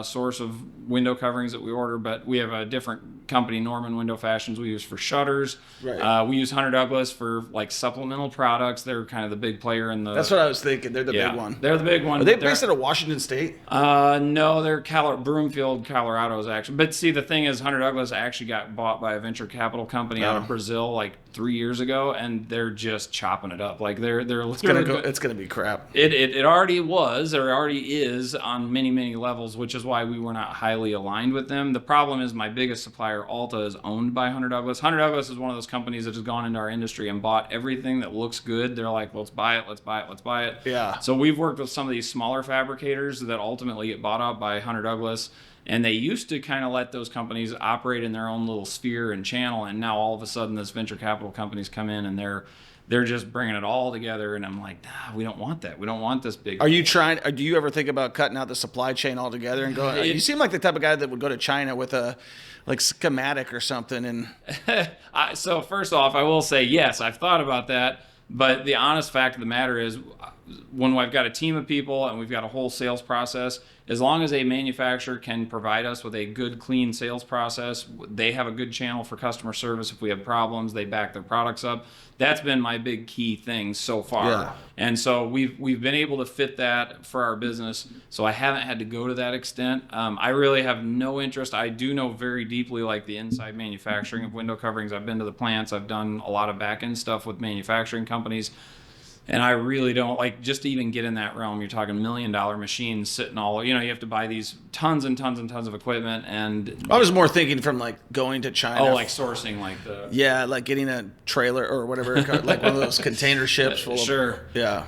source of window coverings that we order. But we have a different company, Norman Window Fashions, we use for shutters. Right. We use Hunter Douglas for supplemental products. They're kind of the big player in the. That's what I was thinking. thinking. They're the Yeah, big one. they're the big one. Are they They're- based out of Washington State? No, they're Broomfield, Colorado is actually. But see, the thing is, Hunter Douglas actually got bought by a venture capital company out of Brazil like 3 years ago, and they're just chopping it up. Like they're It's gonna be crap. It already was, or already is on many levels, which is why we were not highly aligned with them. The problem is my biggest supplier, Alta, is owned by Hunter Douglas. Hunter Douglas is one of those companies that has gone into our industry and bought everything that looks good. They're like, let's buy it, let's buy it, let's buy it. Yeah. So we've worked with some of these smaller fabricators that ultimately get bought out by Hunter Douglas. And they used to kind of let those companies operate in their own little sphere and channel. And now all of a sudden this venture capital companies come in and they're just bringing it all together. And I'm like, nah, we don't want that. We don't want this big. Are you trying? Do you ever think about cutting out the supply chain altogether and going? You seem like the type of guy that would go to China with a like schematic or something. And So first off, I will say, yes, I've thought about that. But the honest fact of the matter is, when I've got a team of people and we've got a whole sales process, as long as a manufacturer can provide us with a good, clean sales process, they have a good channel for customer service. If we have problems, they back their products up. That's been my big key thing so far. Yeah. And so we've been able to fit that for our business. So I haven't had to go to that extent. I really have no interest. I do know very deeply like the inside manufacturing of window coverings. I've been to the plants. I've done a lot of back end stuff with manufacturing companies. And I really don't like just to even get in that realm. You're talking $1 million machines sitting all, you have to buy these tons and tons and tons of equipment. And I was more thinking from like going to China. like sourcing like the. Yeah, like getting a trailer or whatever, like one of those container ships full Sure. Yeah.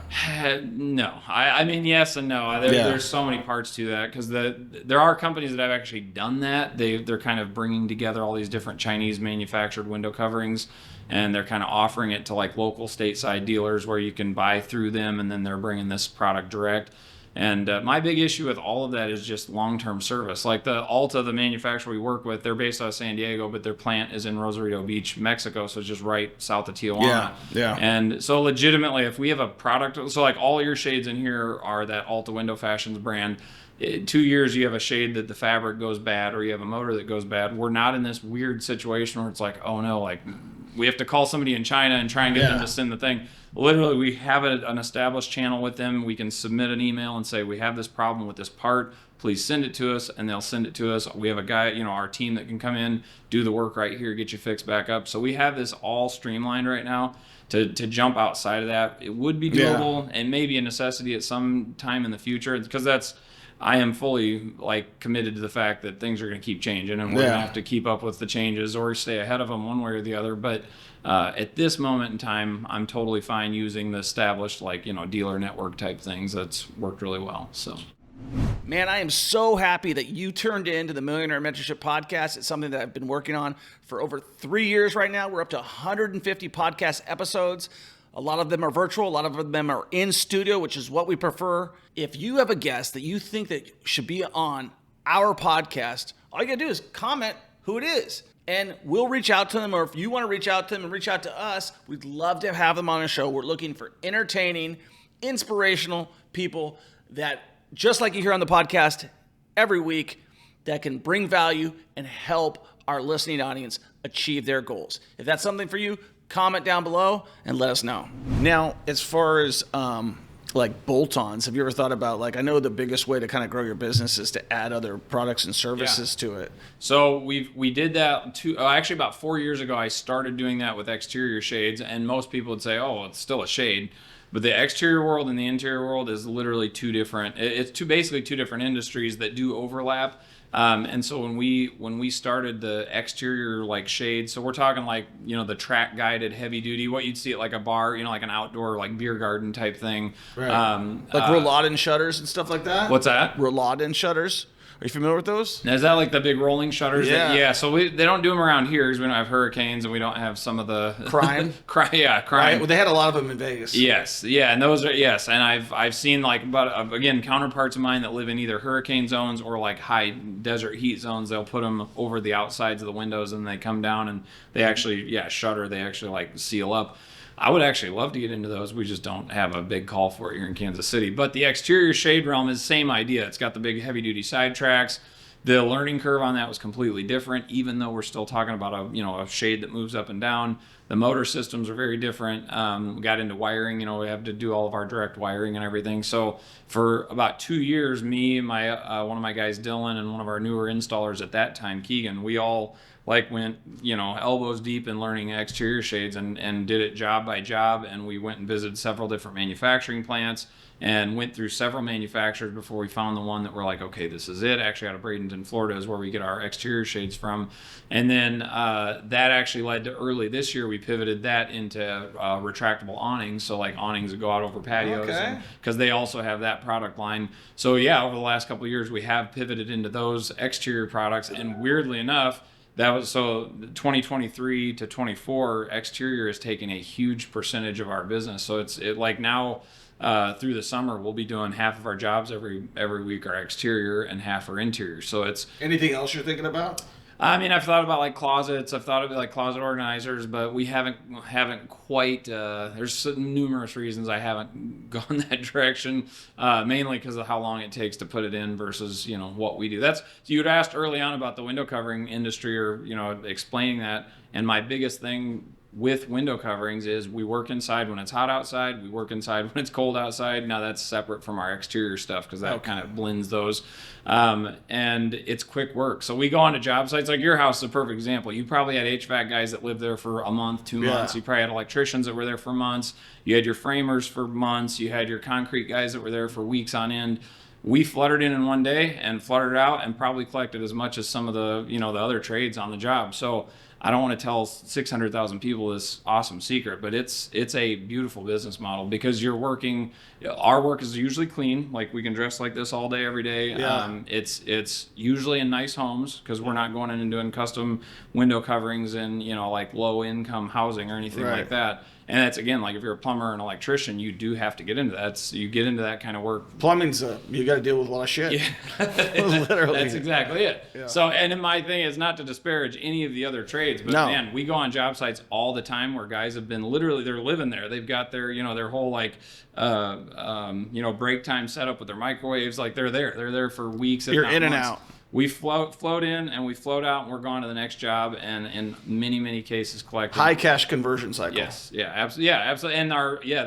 No, I mean, yes and no. There's so many parts to that because there are companies that have actually done that. They're kind of bringing together all these different Chinese manufactured window coverings, and they're kind of offering it to like local stateside dealers where you can buy through them, and then they're bringing this product direct. And my big issue with all of that is just long-term service. Like the Alta, the manufacturer we work with, they're based out of San Diego, but their plant is in Rosarito Beach, Mexico, so it's just right south of Tijuana. Yeah. And so legitimately, if we have a product, so like all your shades in here are that Alta Window Fashions brand. 2 years you have a shade that the fabric goes bad or you have a motor that goes bad. We're not in this weird situation where it's like, oh no, like we have to call somebody in China and try and get them to send the thing. Literally, we have an established channel with them. We can submit an email and say, we have this problem with this part. Please send it to us, and they'll send it to us. We have a guy, our team that can come in, do the work right here, get you fixed back up. So we have this all streamlined right now. To jump outside of that, it would be doable and maybe a necessity at some time in the future, because I am fully like committed to the fact that things are going to keep changing, and we're going to have to keep up with the changes or stay ahead of them one way or the other. But at this moment in time, I'm totally fine using the established dealer network type things. That's worked really well. So. Man, I am so happy that you turned into the Millionaire Mentorship Podcast. It's something that I've been working on for over 3 years right now. We're up to 150 podcast episodes. A lot of them are virtual. A lot of them are in studio, which is what we prefer. If you have a guest that you think that should be on our podcast, all you got to do is comment who it is, and we'll reach out to them. Or if you want to reach out to them and reach out to us, we'd love to have them on a show. We're looking for entertaining, inspirational people that, just like you hear on the podcast every week, that can bring value and help our listening audience achieve their goals. If that's something for you, comment down below and let us know. Now, as far as like bolt-ons, have you ever thought about, like, I know the biggest way to kind of grow your business is to add other products and services to it. So we did that actually about 4 years ago. I started doing that with exterior shades, and most people would say, oh, it's still a shade. But the exterior world and the interior world is literally basically two different industries that do overlap. And so when we started the exterior like shade, so we're talking like, the track guided heavy duty, what you'd see at like a bar, like an outdoor like beer garden type thing. Right. Like Rolladen shutters and stuff like that. What's that? Rolladen shutters. Are you familiar with those? Is that like the big rolling shutters? Yeah. So they don't do them around here because we don't have hurricanes and we don't have some of the crime. crime. Right? Well, they had a lot of them in Vegas. Yes. Yeah. And those are, yes. And I've seen like about, again, counterparts of mine that live in either hurricane zones or like high desert heat zones. They'll put them over the outsides of the windows and they come down and they actually, shutter. They actually like seal up. I would actually love to get into those. We just don't have a big call for it here in Kansas City. But the exterior shade realm is the same idea. It's got the big heavy duty side tracks. The learning curve on that was completely different, even though we're still talking about a shade that moves up and down. The motor systems are very different. We got into wiring, we have to do all of our direct wiring and everything. So for about 2 years, me, my one of my guys, Dylan, and one of our newer installers at that time, Keegan, we all went, elbows deep in learning exterior shades and did it job by job. And we went and visited several different manufacturing plants and went through several manufacturers before we found the one that we're like, okay, this is it. Actually out of Bradenton, Florida is where we get our exterior shades from. And then that actually led to early this year, we pivoted that into retractable awnings. So like awnings that go out over patios, because they also have that product line. So yeah, over the last couple of years, we have pivoted into those exterior products. And weirdly enough, that was so 2023 to 24 exterior has taken a huge percentage of our business. So it's like now through the summer we'll be doing half of our jobs every week are exterior and half are interior. So it's anything else you're thinking about? I mean, I've thought about like closets. I've thought of like closet organizers, but we haven't quite. There's numerous reasons I haven't gone that direction. Mainly because of how long it takes to put it in versus what we do. So you'd asked early on about the window covering industry, or explaining that. And my biggest thing with window coverings is we work inside when it's hot outside. We work inside when it's cold outside. Now that's separate from our exterior stuff because that kind of blends those. And it's quick work. So we go onto job sites. Like your house is a perfect example. You probably had HVAC guys that lived there for a month, 2 months. You probably had electricians that were there for months. You had your framers for months. You had your concrete guys that were there for weeks on end. We fluttered in one day and fluttered out and probably collected as much as some of the the other trades on the job. So I don't want to tell 600,000 people this awesome secret, but it's a beautiful business model because you're working. Our work is usually clean. Like we can dress like this all day, every day. Yeah. It's usually in nice homes because we're not going in and doing custom window coverings in like low income housing or anything like that. And that's, again, like if you're a plumber or an electrician, you do have to get into that. You get into that kind of work. Plumbing's you got to deal with a lot of shit. Yeah. Literally. That's exactly it. Yeah. So, and then my thing is not to disparage any of the other trades, but man, we go on job sites all the time where guys have been literally, they're living there. They've got their, their whole break time set up with their microwaves. Like they're there. They're there for weeks. You're in and out. We float in and we float out and we're gone to the next job, and in many cases collected. High cash conversion cycle. Yes. Yeah. Absolutely. Yeah. Absolutely. And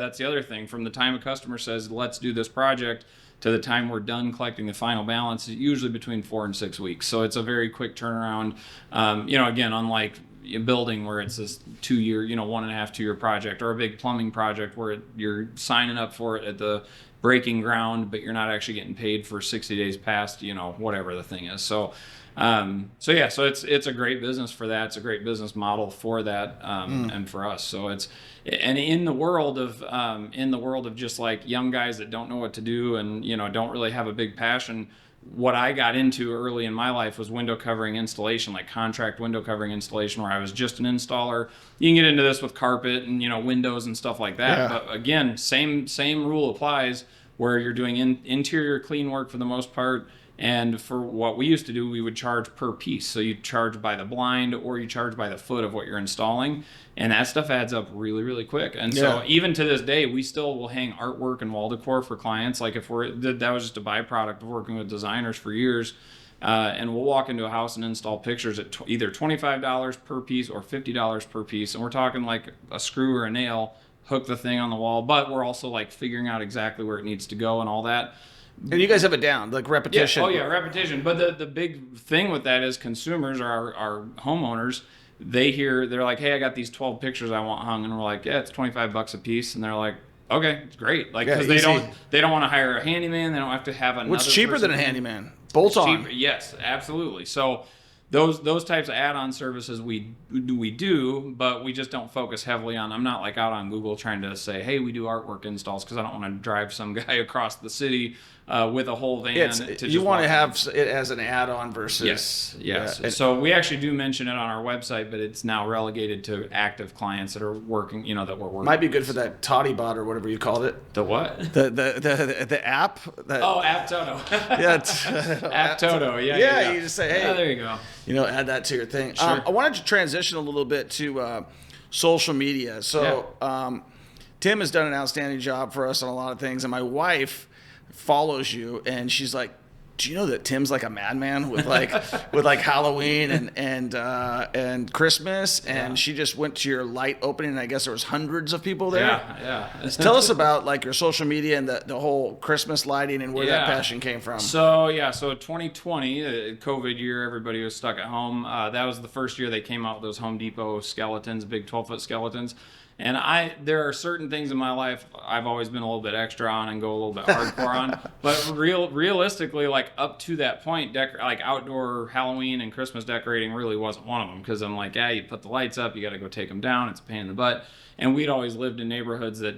that's the other thing. From the time a customer says, let's do this project, to the time we're done collecting the final balance is usually between 4 and 6 weeks. So it's a very quick turnaround. Again, unlike a building where it's this 2 year, 1.5, 2 year project, or a big plumbing project where you're signing up for it at the breaking ground, but you're not actually getting paid for 60 days past, whatever the thing is. So it's a great business for that. It's a great business model for that, and for us. So and in the world of just like young guys that don't know what to do and, don't really have a big passion, what I got into early in my life was window covering installation, like contract window covering installation, where I was just an installer. You can get into this with carpet and, windows and stuff like that. Yeah. But again, same rule applies, where you're doing interior clean work for the most part. And for what we used to do, we would charge per piece. So you charge by the blind or you charge by the foot of what you're installing. And that stuff adds up really, really quick. And so even to this day, we still will hang artwork and wall decor for clients. Like that was just a byproduct of working with designers for years. And we'll walk into a house and install pictures at either $25 per piece or $50 per piece. And we're talking like a screw or a nail, hook the thing on the wall. But we're also like figuring out exactly where it needs to go and all that. And you guys have it down, like repetition. Yeah. Oh, yeah, repetition. But the big thing with that is consumers or our homeowners, they're like, hey, I got these 12 pictures I want hung. And we're like, yeah, it's $25 a piece. And they're like, okay, it's great. Like, because they don't want to hire a handyman. They don't have to have another. What's cheaper than a handyman? Bolt on. Yes, absolutely. So those types of add-on services we do, but we just don't focus heavily on. I'm not like out on Google trying to say, hey, we do artwork installs, because I don't want to drive some guy across the city with a whole van. You want to have it as an add-on versus. Yes. Yeah. So we actually do mention it on our website, but it's now relegated to active clients that are working. That we're working. Might be good for that Toddy Bot or whatever you called it. The what? The app. App Toto. App Toto. Yeah. You just say, hey. There you go. Add that to your thing. Sure. I wanted to transition a little bit to social media. So Tim has done an outstanding job for us on a lot of things, and my wife follows you, and she's like, do you know that Tim's like a madman with like Halloween and Christmas, and she just went to your light opening, and I guess there was hundreds of people there. Yeah. Tell us about like your social media and the whole Christmas lighting and where that passion came from. So 2020, COVID year, everybody was stuck at home. That was the first year they came out with those Home Depot skeletons, big 12-foot skeletons. And there are certain things in my life I've always been a little bit extra on and go a little bit hardcore on. But realistically, like up to that point, like outdoor Halloween and Christmas decorating really wasn't one of them, because I'm like, you put the lights up, you got to go take them down. It's a pain in the butt. And we'd always lived in neighborhoods that,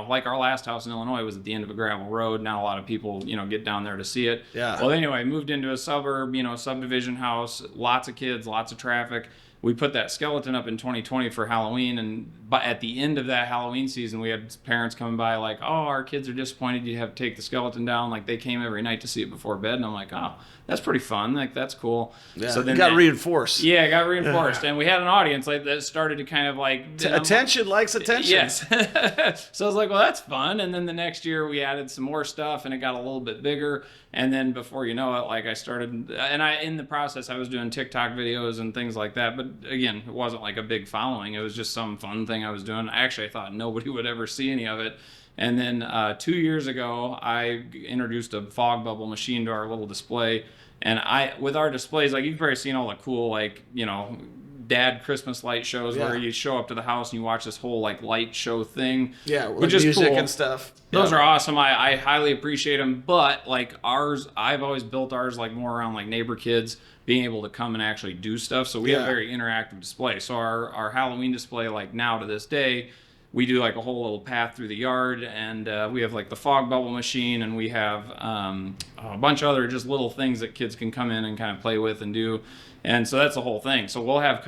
like our last house in Illinois was at the end of a gravel road. Not a lot of people, get down there to see it. Yeah. Well, anyway, moved into a suburb, subdivision house, lots of kids, lots of traffic. We put that skeleton up in 2020 for Halloween, and at the end of that Halloween season, we had parents coming by like, oh, our kids are disappointed you have to take the skeleton down. Like, they came every night to see it before bed, and I'm like, oh, that's pretty fun. Like, that's cool. Yeah, so then it got reinforced. Yeah, it got reinforced, and we had an audience like that started to kind of like attention likes attention. Yes. So I was like, well, that's fun. And then the next year we added some more stuff, and it got a little bit bigger. And then before you know it, like I started, and in the process, I was doing TikTok videos and things like that. But again, it wasn't like a big following. It was just some fun thing I was doing. I thought nobody would ever see any of it. And then 2 years ago, I introduced a fog bubble machine to our little display. And with our displays, like you've probably seen all the cool, dad Christmas light shows where you show up to the house and you watch this whole light show thing. Yeah, which is music cool. and stuff. Those are awesome. I highly appreciate them. But ours, I've always built ours more around neighbor kids being able to come and actually do stuff. So we have a very interactive display. So our Halloween display, now to this day, we do a whole little path through the yard, and we have the fog bubble machine, and we have a bunch of other just little things that kids can come in and kind of play with and do. And so that's the whole thing. So we'll have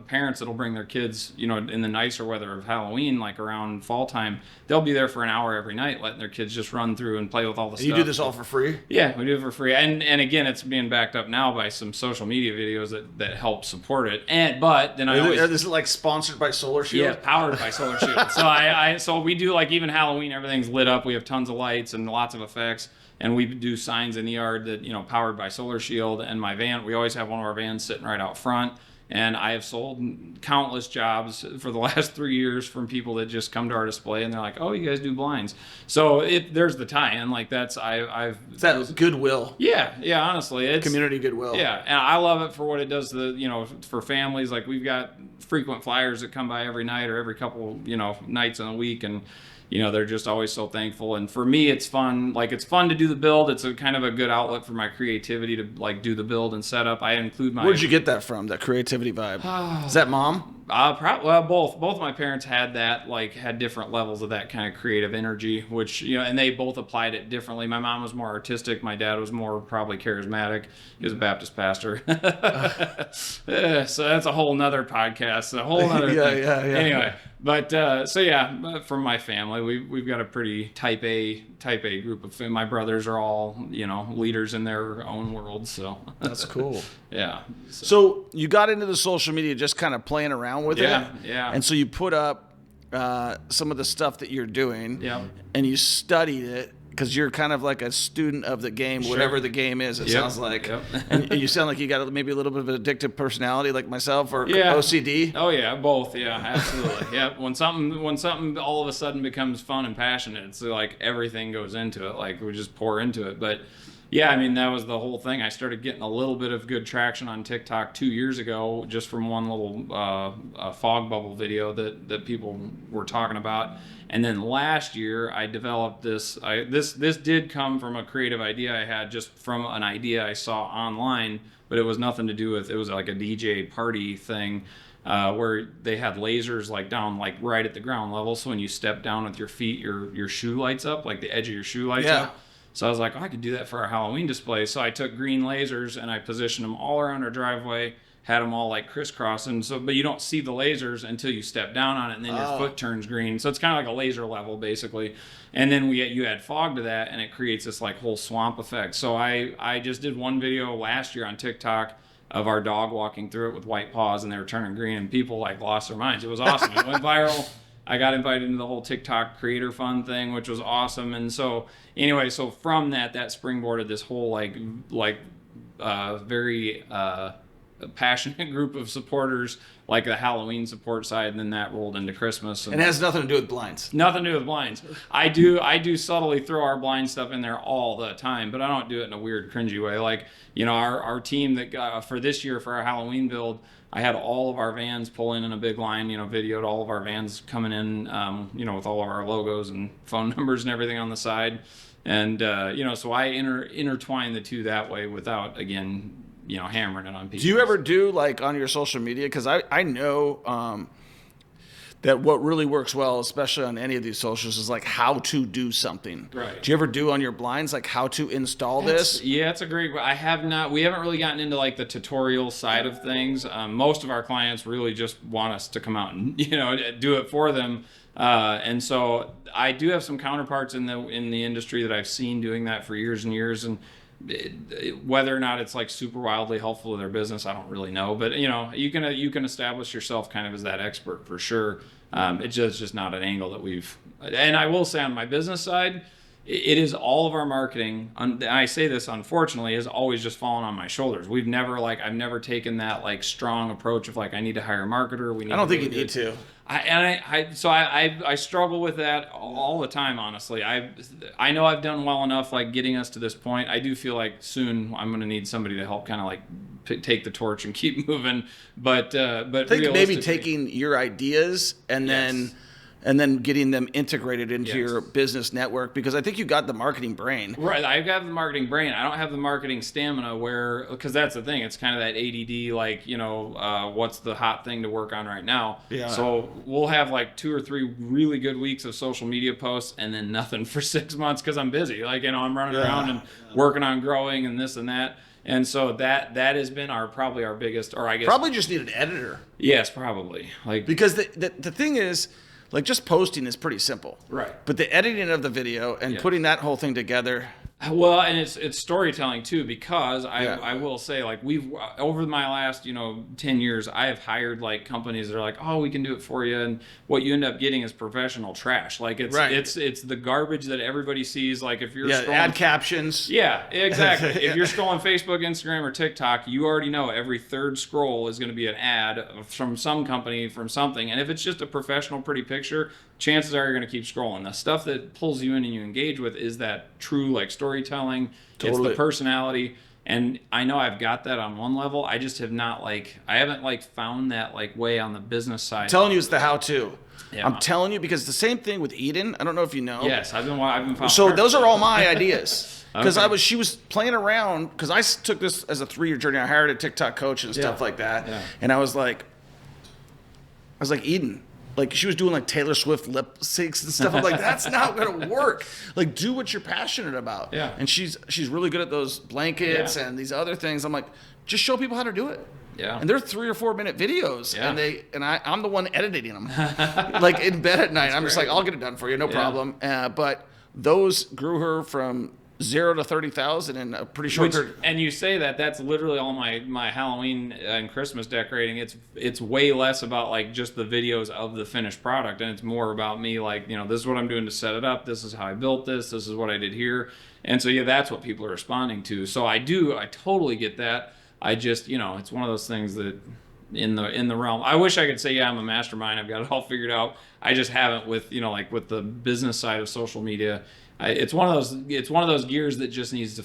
parents that'll bring their kids, in the nicer weather of Halloween, around fall time. They'll be there for an hour every night, letting their kids just run through and play with all the stuff. You do this all for free? Yeah, we do it for free. And again, it's being backed up now by some social media videos that help support it. But then This is sponsored by Solar Shield? Yeah, powered by Solar Shield. So we do even Halloween, everything's lit up. We have tons of lights and lots of effects. And we do signs in the yard that, powered by Solar Shield. And my van, we always have one of our vans sitting right out front. And I have sold countless jobs for the last 3 years from people that just come to our display and they're like, oh, you guys do blinds. So there's the tie-in. That goodwill. Yeah, honestly. It's community goodwill. Yeah, and I love it for what it does for families. We've got frequent flyers that come by every night or every couple, nights in a week, and they're just always so thankful. And for me, it's fun. It's fun to do the build. It's a kind of a good outlet for my creativity to do the build and setup. I include my. Where'd you get that from? That creativity vibe? Is that mom? Well, both of my parents had that, had different levels of that kind of creative energy, which, and they both applied it differently. My mom was more artistic. My dad was more probably charismatic. He was a Baptist pastor. So that's a whole nother podcast, a whole other thing. Yeah. Anyway, but from my family, we've got a pretty type A group of my brothers are all, leaders in their own world. So that's cool. Yeah. So you got into the social media just kind of playing around with it. Yeah. And so you put up some of the stuff that you're doing. Yeah. And you studied it because you're kind of like a student of the game, whatever the game is, it sounds like. Yep. and you sound like you got maybe a little bit of an addictive personality like myself or OCD. Oh, yeah, both. Yeah, absolutely. Yeah, when something all of a sudden becomes fun and passionate, it's everything goes into it. We just pour into it. But yeah, I mean, that was the whole thing. I started getting a little bit of good traction on TikTok 2 years ago just from one little fog bubble video that people were talking about. And then last year, I developed this. This did come from a creative idea I had just from an idea I saw online, but it was nothing to do with, it was like a DJ party thing where they had lasers down right at the ground level. So when you step down with your feet, your shoe lights up, the edge of your shoe lights up. So I was like, I could do that for our Halloween display. So I took green lasers and I positioned them all around our driveway, had them all crisscrossing. But you don't see the lasers until you step down on it, and then your foot turns green. So it's kind of like a laser level, basically. And then you add fog to that, and it creates this whole swamp effect. So I just did one video last year on TikTok of our dog walking through it with white paws, and they were turning green, and people lost their minds. It was awesome. It went viral. I got invited into the whole TikTok Creator Fund thing, which was awesome. And so anyway, so from that springboarded this whole very passionate group of supporters, like the Halloween support side, and then that rolled into Christmas. And it has nothing to do with blinds. Nothing to do with blinds. I do subtly throw our blind stuff in there all the time, but I don't do it in a weird, cringy way. Like, our team that got, for this year for our Halloween build, I had all of our vans pull in a big line, videoed all of our vans coming in, with all of our logos and phone numbers and everything on the side. And, so I intertwine the two that way without, again, hammering it on people. Do you ever do like on your social media? Because I know that what really works well, especially on any of these socials, is like how to do something. Right. Do you ever do on your blinds like how to install this? Yeah, it's a great. I have not. We haven't really gotten into like the tutorial side of things. Most of our clients really just want us to come out and do it for them. And so I do have some counterparts in the industry that I've seen doing that for years and years, and whether or not it's like super wildly helpful to their business, I don't really know. But you can establish yourself kind of as that expert for sure. It's just not an angle that we've. And I will say on my business side, it is all of our marketing. I say this unfortunately has always just fallen on my shoulders. I've never taken that like strong approach of like I need to hire a marketer. I don't think you need to. I struggle with that all the time, honestly. I know I've done well enough, like getting us to this point. I do feel like soon I'm going to need somebody to help kind of like take the torch and keep moving. But I think maybe taking your ideas and then getting them integrated into your business network, because I think you got the marketing brain. Right, I've got the marketing brain. I don't have the marketing stamina because that's the thing. It's kind of that ADD, like, what's the hot thing to work on right now? Yeah. So we'll have like 2 or 3 really good weeks of social media posts and then nothing for 6 months because I'm busy. Like, I'm running around and working on growing and this and that. And so that has been probably our biggest, or I guess. Probably just need an editor. Yes, probably. Because the thing is, like, just posting is pretty simple. Right. But the editing of the video and putting that whole thing together. Well, and it's storytelling too, because I will say, like, we've over my last 10 years, I have hired like companies that are like, oh, we can do it for you, and what you end up getting is professional trash. Like it's the garbage that everybody sees. Like if you're scrolling, add captions. Yeah, exactly. If you're scrolling Facebook, Instagram, or TikTok, you already know every third scroll is going to be an ad from some company from something, and if it's just a professional, pretty picture, chances are you're going to keep scrolling. The stuff that pulls you in and you engage with is that true like storytelling. Totally. It's the personality. And I know I've got that on one level. I just have not I haven't found that way on the business side. I'm telling you, it's the how-to. Yeah. I'm telling you, because the same thing with Eden. I don't know if you know. Yes, I've been following. So those are all my ideas. Because Okay. she was playing around, because I took this as a 3-year journey. I hired a TikTok coach and stuff like that. Yeah. And I was like, Eden. Like, she was doing like Taylor Swift lip syncs and stuff. I'm like, that's not gonna work. Like, do what you're passionate about. Yeah. And she's really good at those blankets and these other things. I'm like, just show people how to do it. Yeah. And they're 3 or 4 minute videos, Yeah. and I'm the one editing them, like in bed at night. I'm just like, I'll get it done for you, no problem. But those grew her from 0 to 30,000 in a pretty short period. And you say that's literally all my Halloween and Christmas decorating. It's way less about like just the videos of the finished product, and it's more about me like, this is what I'm doing to set it up. This is how I built this. This is what I did here. And so that's what people are responding to. So I totally get that. I just, it's one of those things that in the realm. I wish I could say, I'm a mastermind. I've got it all figured out. I just haven't with, with the business side of social media. It's one of those gears that just needs to,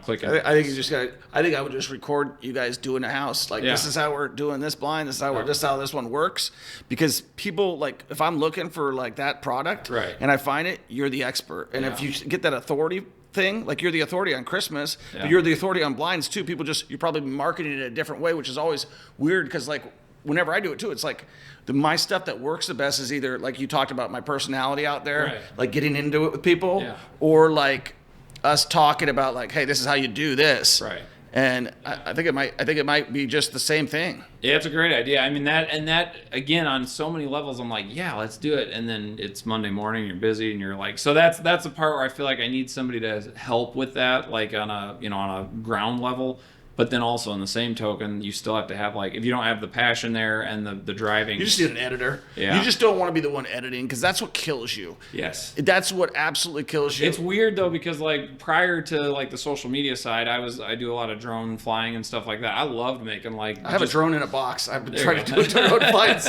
click. I think you just got. I think I would just record you guys doing a house. Like, this is how we're doing this blind. This is how this one works. Because people, like, if I'm looking for like that product, right, and I find it, you're the expert. And if you get that authority thing, like, you're the authority on Christmas, but you're the authority on blinds too. People you're probably marketing it a different way, which is always weird, because like whenever I do it too, it's like my stuff that works the best is either like you talked about, my personality out there, like getting into it with people, or like us talking about like, hey, this is how you do this. Right. And I think it might be just the same thing. Yeah, it's a great idea. I mean, that again, on so many levels, I'm like, yeah, let's do it. And then it's Monday morning, you're busy, and you're like, so that's the part where I feel like I need somebody to help with that, like on a ground level. But then also in the same token, you still have to have like, if you don't have the passion there and the driving. You just need an editor. Yeah. You just don't want to be the one editing because that's what kills you. Yes. That's what absolutely kills you. It's weird though because like prior to like the social media side, I do a lot of drone flying and stuff like that. I loved making like. I have a drone in a box. I've been trying to do drone flights.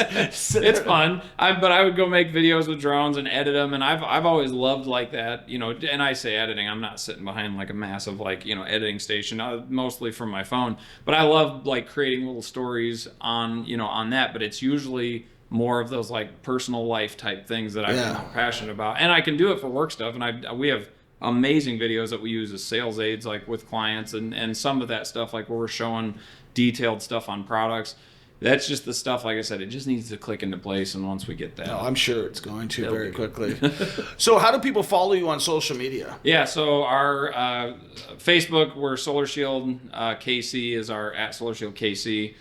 It's fun. But I would go make videos with drones and edit them, and I've always loved like that, you know. And I say editing, I'm not sitting behind like a massive like, you know, editing station, mostly from my phone. But I love like creating little stories on, you know, on that. But it's usually more of those like personal life type things that I'm passionate about, and I can do it for work stuff. And we have amazing videos that we use as sales aids, like with clients, and some of that stuff, like where we're showing detailed stuff on products. That's just the stuff, like I said, it just needs to click into place, and once we get that. No, I'm sure it's going to very quickly. So how do people follow you on social media? Yeah, so our Facebook, we're Solar Shield KC is our @SolarShieldKC.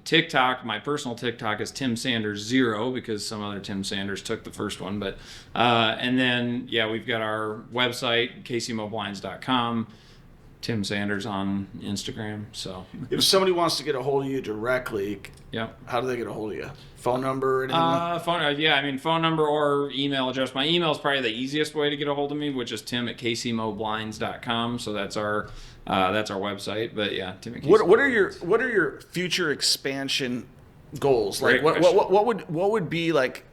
TikTok, my personal TikTok is Tim Sanders 0 because some other Tim Sanders took the first one. But and then, yeah, we've got our website, kcmoblinds.com. Tim Sanders on Instagram. So if somebody wants to get a hold of you directly, how do they get a hold of you? Phone number? Phone number or email address. My email is probably the easiest way to get a hold of me, which is tim@kcmoblinds.com. So that's our website. But yeah, Tim at what are your future expansion goals? Like what would be like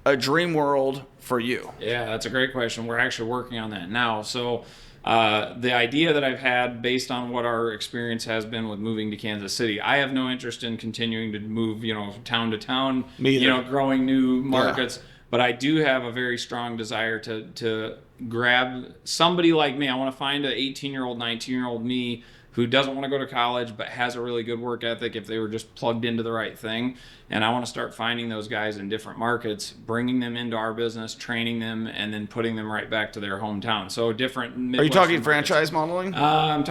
a dream world for you? Yeah, that's a great question. We're actually working on that now. So the idea that I've had based on what our experience has been with moving to Kansas City, I have no interest in continuing to move, you know, town to town, you know, growing new markets. Yeah. But I do have a very strong desire to grab somebody like me. I want to find an 18-year-old, 19-year-old me who doesn't want to go to college but has a really good work ethic if they were just plugged into the right thing. And I want to start finding those guys in different markets, bringing them into our business, training them, and then putting them right back to their hometown. So different Midwestern Are you talking markets. Franchise modeling? I'm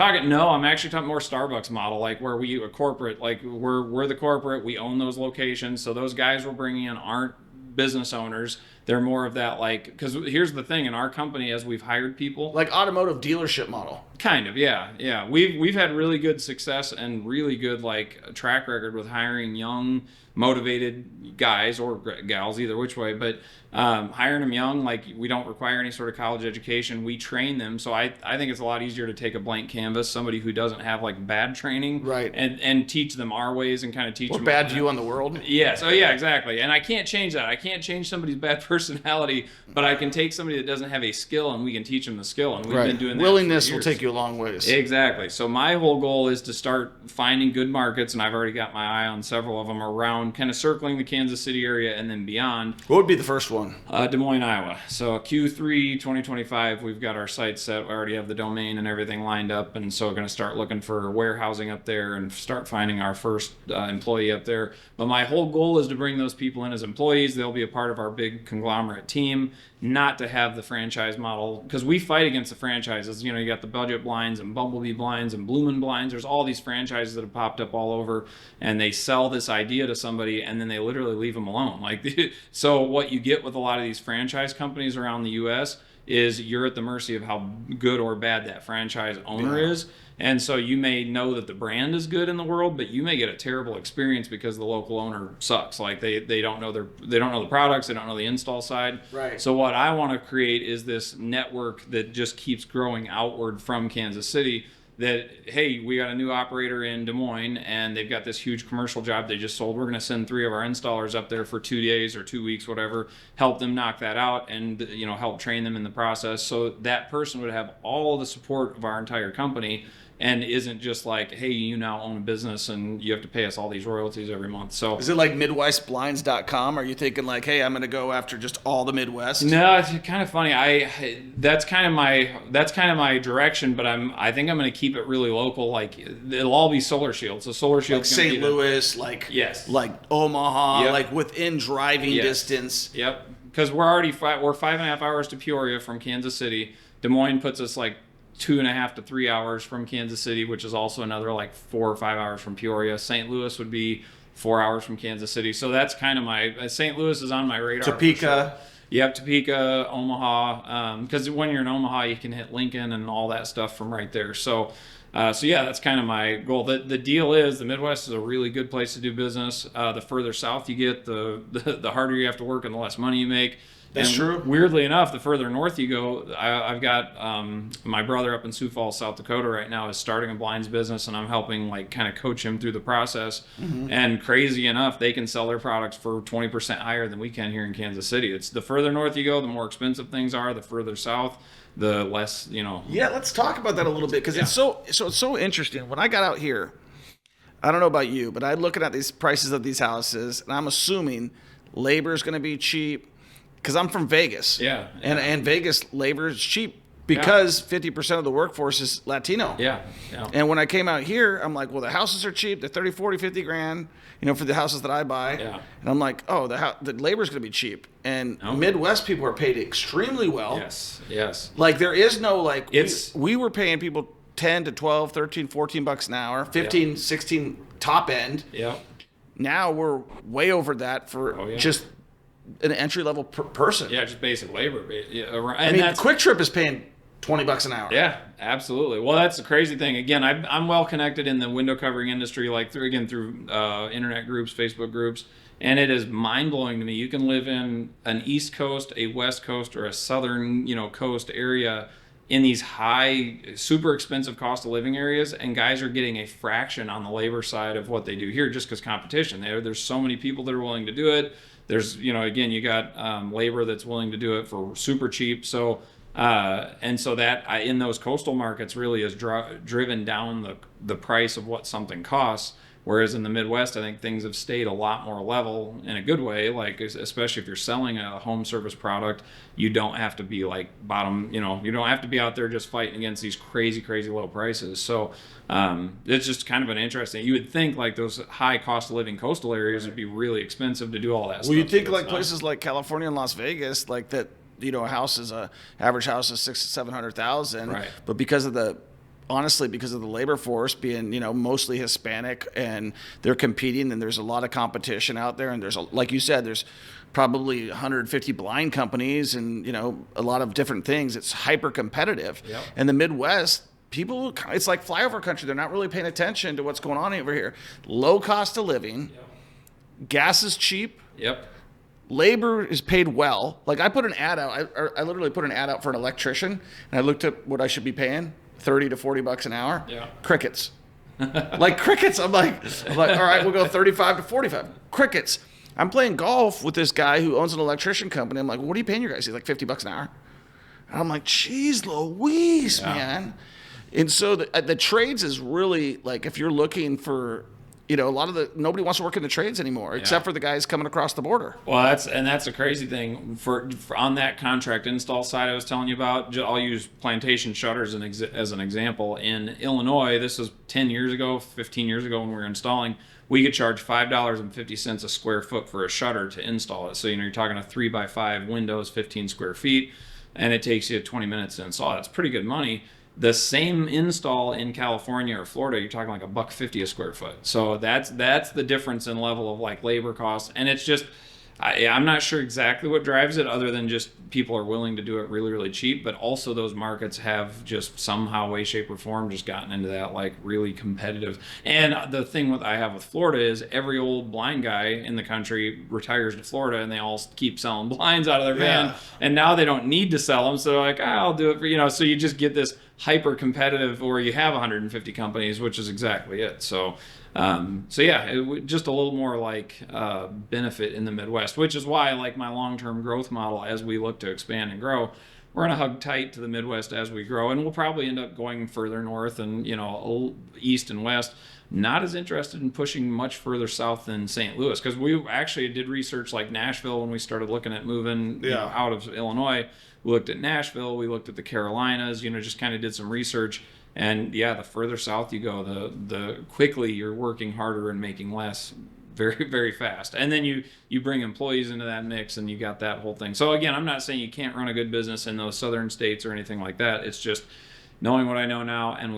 actually talking more Starbucks model, like where we a corporate, like we're the corporate, we own those locations. So those guys we're bringing in aren't business owners. They're more of that, like, because here's the thing in our company, as we've hired people, like automotive dealership model. Kind of, yeah. We've had really good success and really good like track record with hiring young, motivated guys or gals, either which way. But hiring them young, like we don't require any sort of college education. We train them, so I think it's a lot easier to take a blank canvas, somebody who doesn't have like bad training, right, and teach them our ways and kind of teach them bad view on the world. Yeah, so yeah, exactly. And I can't change that. I can't change somebody's bad personality, but I can take somebody that doesn't have a skill and we can teach them the skill. And we've been doing that. Willingness will take you a long ways. Exactly. So my whole goal is to start finding good markets, and I've already got my eye on several of them around, kind of circling the Kansas City area and then beyond. What would be the first one? Des Moines, Iowa. So Q3 2025, we've got our site set. We already have the domain and everything lined up, and so we're going to start looking for warehousing up there and start finding our first employee up there. But my whole goal is to bring those people in as employees. They'll be a part of our big conglomerate team, not to have the franchise model, because we fight against the franchises. You know, you got the Budget Blinds and Bumblebee Blinds and Bloomin' Blinds. There's all these franchises that have popped up all over, and they sell this idea to somebody and then they literally leave them alone. Like, so what you get with a lot of these franchise companies around the U.S. is you're at the mercy of how good or bad that franchise owner is. And so you may know that the brand is good in the world, but you may get a terrible experience because the local owner sucks. Like they don't know the products, they don't know the install side. Right. So what I want to create is this network that just keeps growing outward from Kansas City. That, hey, we got a new operator in Des Moines and they've got this huge commercial job they just sold. We're going to send 3 of our installers up there for 2 days or 2 weeks, whatever, help them knock that out and, you know, help train them in the process. So that person would have all the support of our entire company and isn't just like, hey, you now own a business and you have to pay us all these royalties every month. So is it like MidwestBlinds.com? Are you thinking like, hey, I'm going to go after just all the Midwest? No, it's kind of funny. That's kind of my direction, but I think I'm going to keep it really local. Like it'll all be Solar Shield. So Solar Shield, like St. Louis, like Omaha, like within driving distance. Yep. Because we're 5.5 hours to Peoria from Kansas City. Des Moines puts us like 2.5 to 3 hours from Kansas City, which is also another like 4 or 5 hours from Peoria. St. Louis would be 4 hours from Kansas City. So that's kind of my St. Louis is on my radar. Topeka. Yep, Topeka, Omaha. Because when you're in Omaha, you can hit Lincoln and all that stuff from right there. So So yeah, that's kind of my goal. The deal is the Midwest is a really good place to do business. The further south you get, the harder you have to work and the less money you make. That's true. Weirdly enough, the further north you go, I've got my brother up in Sioux Falls, South Dakota right now is starting a blinds business, and I'm helping like kind of coach him through the process. And crazy enough, they can sell their products for 20% higher than we can here in Kansas City. It's the further north you go, the more expensive things are. The further south, the less, Yeah, let's talk about that a little bit because it's so interesting. When I got out here, I don't know about you, but I'm looking at these prices of these houses, and I'm assuming labor is going to be cheap because I'm from Vegas. Yeah. And Vegas labor is cheap because 50% of the workforce is Latino. Yeah. And when I came out here, I'm like, well, the houses are cheap. They're 30, 40, 50 grand, for the houses that I buy. Yeah. And I'm like, oh, the labor's going to be cheap. And Midwest people are paid extremely well. Yes. Like there is no we were paying people 10 to 12, 13, 14 bucks an hour, 15, 16 top end. Yeah. Now we're way over that for just an entry level person. Yeah, just basic labor. And Quick Trip is paying 20 bucks an hour. Yeah, absolutely. Well, that's the crazy thing. Again, I'm well connected in the window covering industry, like through internet groups, Facebook groups, and it is mind blowing to me. You can live in an East Coast, a West Coast, or a Southern, coast area in these high, super expensive cost of living areas, and guys are getting a fraction on the labor side of what they do here, just because competition. There's so many people that are willing to do it. There's, again, you got labor that's willing to do it for super cheap. So. And so that in those coastal markets really is driven down the price of what something costs. Whereas in the Midwest, I think things have stayed a lot more level in a good way. Like, especially if you're selling a home service product, you don't have to be like you don't have to be out there just fighting against these crazy, crazy low prices. So, it's just kind of an interesting, you would think like those high cost of living coastal areas would be really expensive to do all that stuff. Well, you think like places like California and Las Vegas, like that, average house is $600,000 to $700,000, right? But because of the labor force being, mostly Hispanic, and they're competing, and there's a lot of competition out there, and like you said, there's probably 150 blind companies, and a lot of different things. It's hyper competitive. Yep. And the Midwest, people, it's like flyover country. They're not really paying attention to what's going on over here. Low cost of living, gas is cheap. Yep. Labor is paid well. Like I put an ad out. I literally put an ad out for an electrician, and I looked at what I should be paying, 30 to 40 bucks an hour. Yeah. Crickets. Like crickets. I'm like, all right, we'll go 35 to 45. Crickets. I'm playing golf with this guy who owns an electrician company. I'm like, what are you paying your guys? He's like 50 bucks an hour. And I'm like, geez Louise, man. And so the trades is really like, if you're looking for, nobody wants to work in the trades anymore, except for the guys coming across the border. Well, that's a crazy thing for on that contract install side I was telling you about. I'll use Plantation Shutters as an example. In Illinois, this was 10 years ago, 15 years ago when we were installing. We could charge $5.50 a square foot for a shutter to install it. So you're talking a 3x5 windows, 15 square feet, and it takes you 20 minutes to install. That's pretty good money. The same install in California or Florida, you're talking like $1.50 a square foot. So that's the difference in level of like labor costs. And it's just, I'm not sure exactly what drives it, other than just people are willing to do it really, really cheap. But also those markets have just somehow, way, shape, or form just gotten into that like really competitive. And the thing I have with Florida is every old blind guy in the country retires to Florida, and they all keep selling blinds out of their van. And now they don't need to sell them, so they're like, I'll do it for so you just get this hyper competitive, or you have 150 companies, which is exactly it. So just a little more like benefit in the Midwest, which is why I like my long-term growth model. As we look to expand and grow, we're going to hug tight to the Midwest as we grow, and we'll probably end up going further north and east and west. Not as interested in pushing much further south than St. Louis, because we actually did research like Nashville when we started looking at moving out of Illinois. We looked at Nashville, we looked at the Carolinas, just kind of did some research. And the further south you go, the quickly you're working harder and making less very, very fast. And then you bring employees into that mix, and you got that whole thing. So again, I'm not saying you can't run a good business in those southern states or anything like that. It's just knowing what I know now, and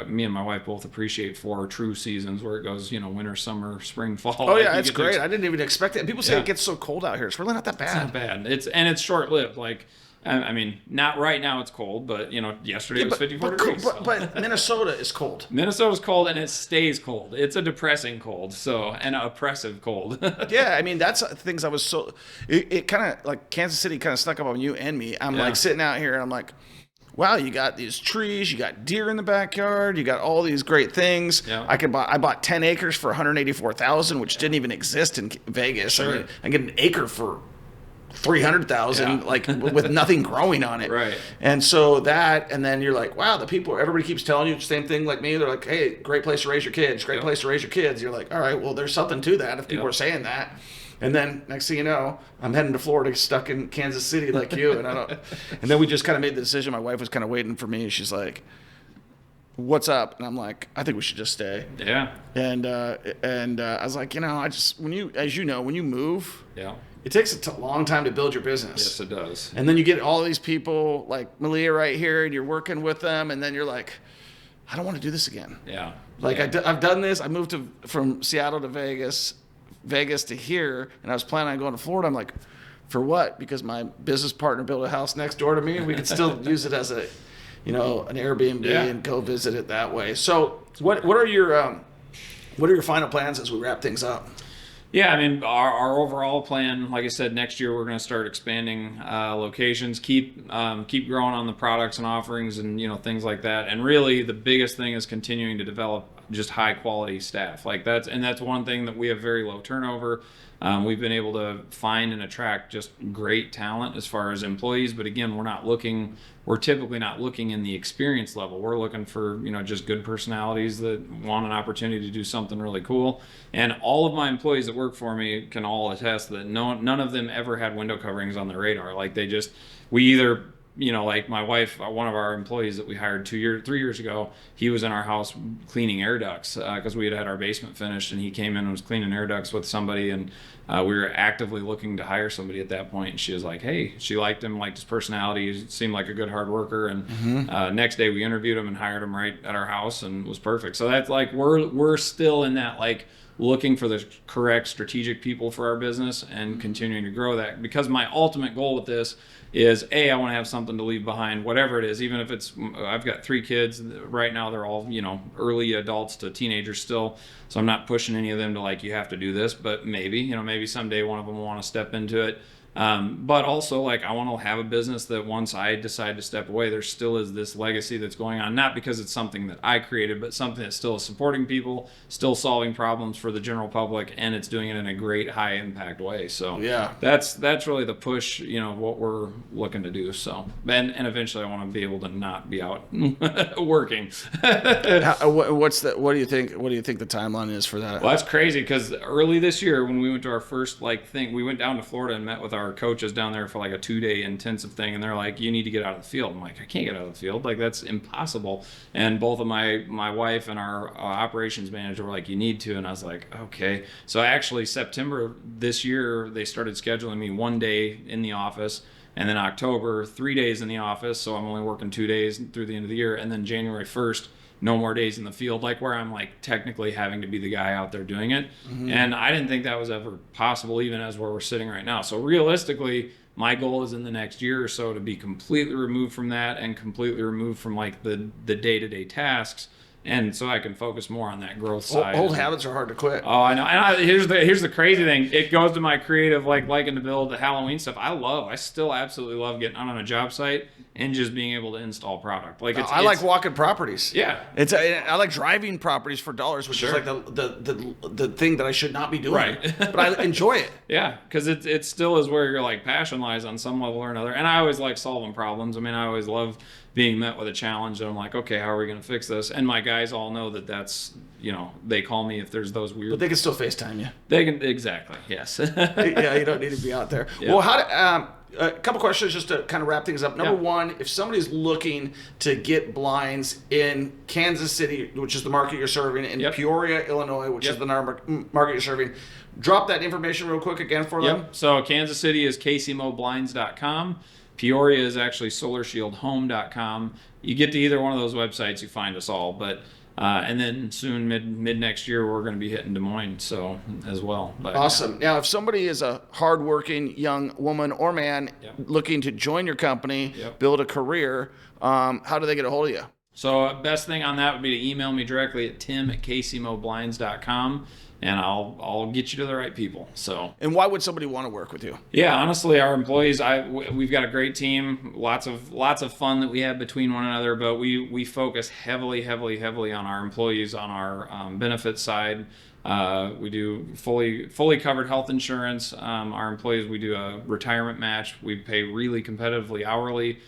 me and my wife both appreciate 4 true seasons where it goes, winter, summer, spring, fall. Oh yeah, it's great. I didn't even expect it. People say it gets so cold out here. It's really not that bad. It's not bad. It's short lived. Like I mean, not right now. It's cold, but yesterday was 54 degrees. But Minnesota is cold. Minnesota's cold, and it stays cold. It's a depressing cold, and an oppressive cold. Yeah, I mean that's things I was so. It kind of like Kansas City kind of snuck up on you and me. I'm like sitting out here, and I'm like, wow, you got these trees, you got deer in the backyard, you got all these great things. Yeah. I bought 10 acres for $184,000, which didn't even exist in Vegas. Sure. I get an acre for $300,000, like with nothing growing on it. Right. And so and then you're like, wow, everybody keeps telling you the same thing like me. They're like, hey, great place to raise your kids, great place to raise your kids. You're like, all right, well, there's something to that if people are saying that. And then next thing you know, I'm heading to Florida, stuck in Kansas City like you. And then we just kind of made the decision. My wife was kind of waiting for me. She's like, what's up? And I'm like, I think we should just stay. Yeah. And I was like, when you move, Yeah. it takes a long time to build your business. Yes, it does. And then you get all these people like Malia right here, and you're working with them, and then you're like, I don't want to do this again. Yeah. Like I've done this. I moved from Seattle to Vegas to here, and I was planning on going to Florida. I'm like, for what? Because my business partner built a house next door to me, and we could still use it as an Airbnb and go visit it that way. So what are your final plans as we wrap things up? Yeah, I mean, our overall plan, like I said, next year we're going to start expanding locations, keep growing on the products and offerings and things like that. And really, the biggest thing is continuing to develop just high quality staff. That's one thing that we have very low turnover. We've been able to find and attract just great talent as far as employees, but again, we're typically not looking in the experience level. We're looking for, just good personalities that want an opportunity to do something really cool. And all of my employees that work for me can all attest that none of them ever had window coverings on their radar. Like my wife, one of our employees that we hired 3 years ago, he was in our house cleaning air ducts because we had our basement finished, and he came in and was cleaning air ducts with somebody, and we were actively looking to hire somebody at that point. And she was like, hey, she liked him, liked his personality, he seemed like a good hard worker, and next day we interviewed him and hired him right at our house, and was perfect. So that's like we're still in that looking for the correct strategic people for our business and continuing to grow that, because my ultimate goal with this is I want to have something to leave behind, whatever it is. Even if I've got 3 kids right now, they're all early adults to teenagers still, so I'm not pushing any of them to you have to do this, but maybe someday one of them will want to step into it. But also I want to have a business that once I decide to step away, there still is this legacy that's going on, not because it's something that I created, but something that still is supporting people, still solving problems for the general public, and it's doing it in a great high impact way. So yeah, that's really the push, what we're looking to do. So and eventually I want to be able to not be out working. What do you think the timeline is for that? Well, that's crazy, because early this year when we went to our first thing, we went down to Florida and met with our coaches down there for a 2-day intensive thing, and they're like, you need to get out of the field. I'm like, I can't get out of the field, that's impossible. And both of my wife and our operations manager were like, you need to. And I was like, okay. So actually September this year they started scheduling me 1 day in the office, and then October 3 days in the office, so I'm only working 2 days through the end of the year, and then January 1st no more days in the field, where I'm technically having to be the guy out there doing it. And I didn't think that was ever possible, even as where we're sitting right now. So realistically, my goal is in the next year or so to be completely removed from that, and completely removed from the day-to-day tasks, and so I can focus more on that growth side. Old habits are hard to quit. Oh, I know. And here's the crazy thing. It goes to my creative, liking to build the Halloween stuff. I still absolutely love getting out on a job site and just being able to install product. I like walking properties. Yeah. I like driving properties for dollars, which is the thing that I should not be doing. Right. But I enjoy it. Yeah, because it still is where your passion lies on some level or another. And I always like solving problems. I mean, I always love being met with a challenge, and I'm like, okay, how are we going to fix this? And my guys all know that's, they call me if there's those weird. But they can still FaceTime you. They can, exactly, yes. Yeah, you don't need to be out there. Yeah. Well, a couple questions just to kind of wrap things up. Number one, if somebody's looking to get blinds in Kansas City, which is the market you're serving, in Peoria, Illinois, which is the market you're serving, drop that information real quick again for them. So Kansas City is KCMOBlinds.com. Peoria is actually SolarShieldHome.com. You get to either one of those websites, you find us all. But And then soon, mid next year, we're going to be hitting Des Moines, so as well. But, Awesome. Now, if somebody is a hardworking young woman or man looking to join your company, build a career, how do they get a hold of you? So best thing on that would be to email me directly at tim@kcmoblinds.com, and I'll get you to the right people. So. And why would somebody want to work with you? Yeah, honestly, our employees, we've got a great team, lots of fun that we have between one another, but we focus heavily on our employees, on our benefits side. We do fully covered health insurance. Our employees, we do a retirement match. We pay really competitively hourly.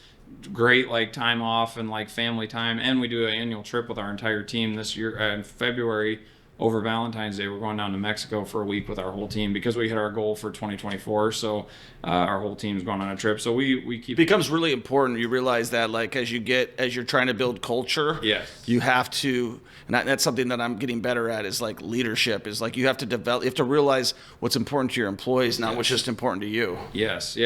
Great like time off and like family time, and we do an annual trip with our entire team this year in February. Over Valentine's Day, we're going down to Mexico for a week with our whole team because we hit our goal for 2024. So our whole team's going on a trip. So we keep. It becomes really important. You realize that like as you're trying to build culture, yes, you have to, and that's something that I'm getting better at is like leadership is like you have to realize what's important to your employees, not what's just important to you. Yes,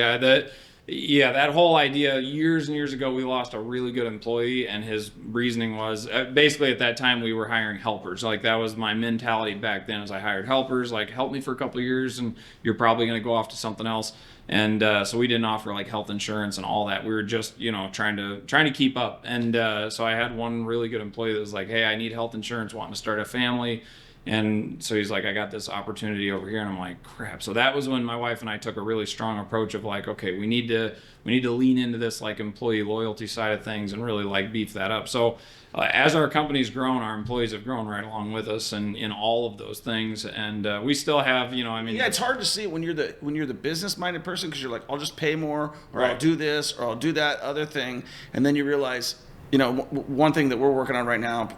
that whole idea, years and years ago, we lost a really good employee, and his reasoning was basically at that time we were hiring helpers. Like that was my mentality back then, as I hired helpers, like help me for a couple of years, and you're probably going to go off to something else. And so we didn't offer like health insurance and all that. We were just trying to keep up. And so I had one really good employee that was like, hey, I need health insurance, wanting to start a family. And so he's like, I got this opportunity over here, and I'm like, crap. So that was when my wife and I took a really strong approach of like, okay, we need to lean into this like employee loyalty side of things and really like beef that up. So as our company's grown, our employees have grown right along with us and in all of those things. And we still have, yeah, it's hard to see when you're the business minded person because you're like, I'll just pay more, or right. I'll do this, or I'll do that other thing, and then you realize, one thing that we're working on right now,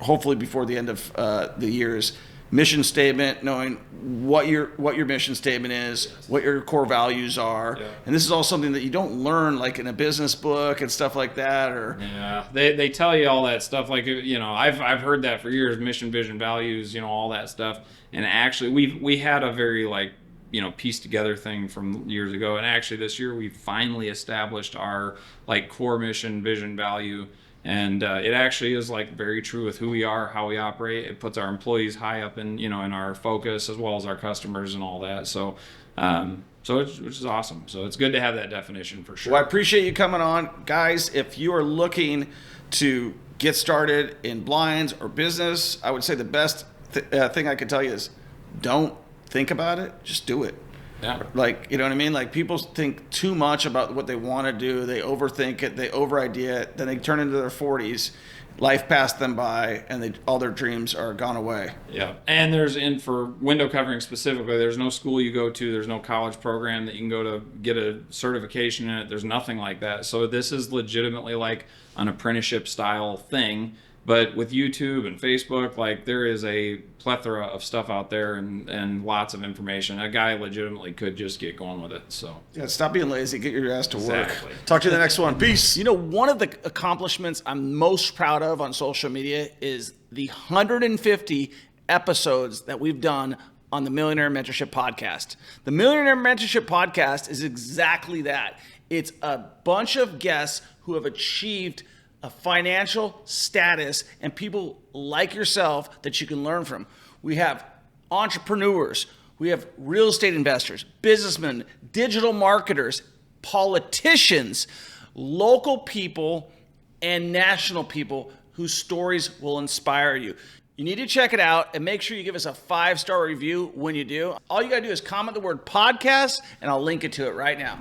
hopefully before the end of the year's mission statement, knowing what your mission statement is, what your core values are. Yeah. And this is all something that you don't learn like in a business book and stuff like that. Or they tell you all that stuff. Like, I've heard that for years, mission, vision, values, all that stuff. And actually we had a very pieced together thing from years ago. And actually this year we finally established our like core mission, vision, value. And it actually is like very true with who we are, how we operate. It puts our employees high up in in our focus, as well as our customers and all that. So, which is awesome. So it's good to have that definition for sure. Well, I appreciate you coming on, guys. If you are looking to get started in blinds or business, I would say the best thing I could tell you is don't think about it, just do it. Yeah. Like, you know what I mean? Like people think too much about what they want to do. They overthink it. They over idea it. Then they turn into their 40s. Life passed them by, and all their dreams are gone away. Yeah. And for window covering specifically, there's no school you go to. There's no college program that you can go to get a certification in it. There's nothing like that. So this is legitimately like an apprenticeship style thing. But with YouTube and Facebook, like there is a plethora of stuff out there and lots of information. A guy legitimately could just get going with it. So yeah, stop being lazy. Get your ass to work. Exactly. Talk to you in the next one. Peace. One of the accomplishments I'm most proud of on social media is the 150 episodes that we've done on the Millionaire Mentorship Podcast. The Millionaire Mentorship Podcast is exactly that. It's a bunch of guests who have achieved a financial status and people like yourself that you can learn from. We have entrepreneurs, we have real estate investors, businessmen, digital marketers, politicians, local people, and national people whose stories will inspire you. You need to check it out and make sure you give us a 5-star review when you do. All you gotta do is comment the word podcast and I'll link it to it right now.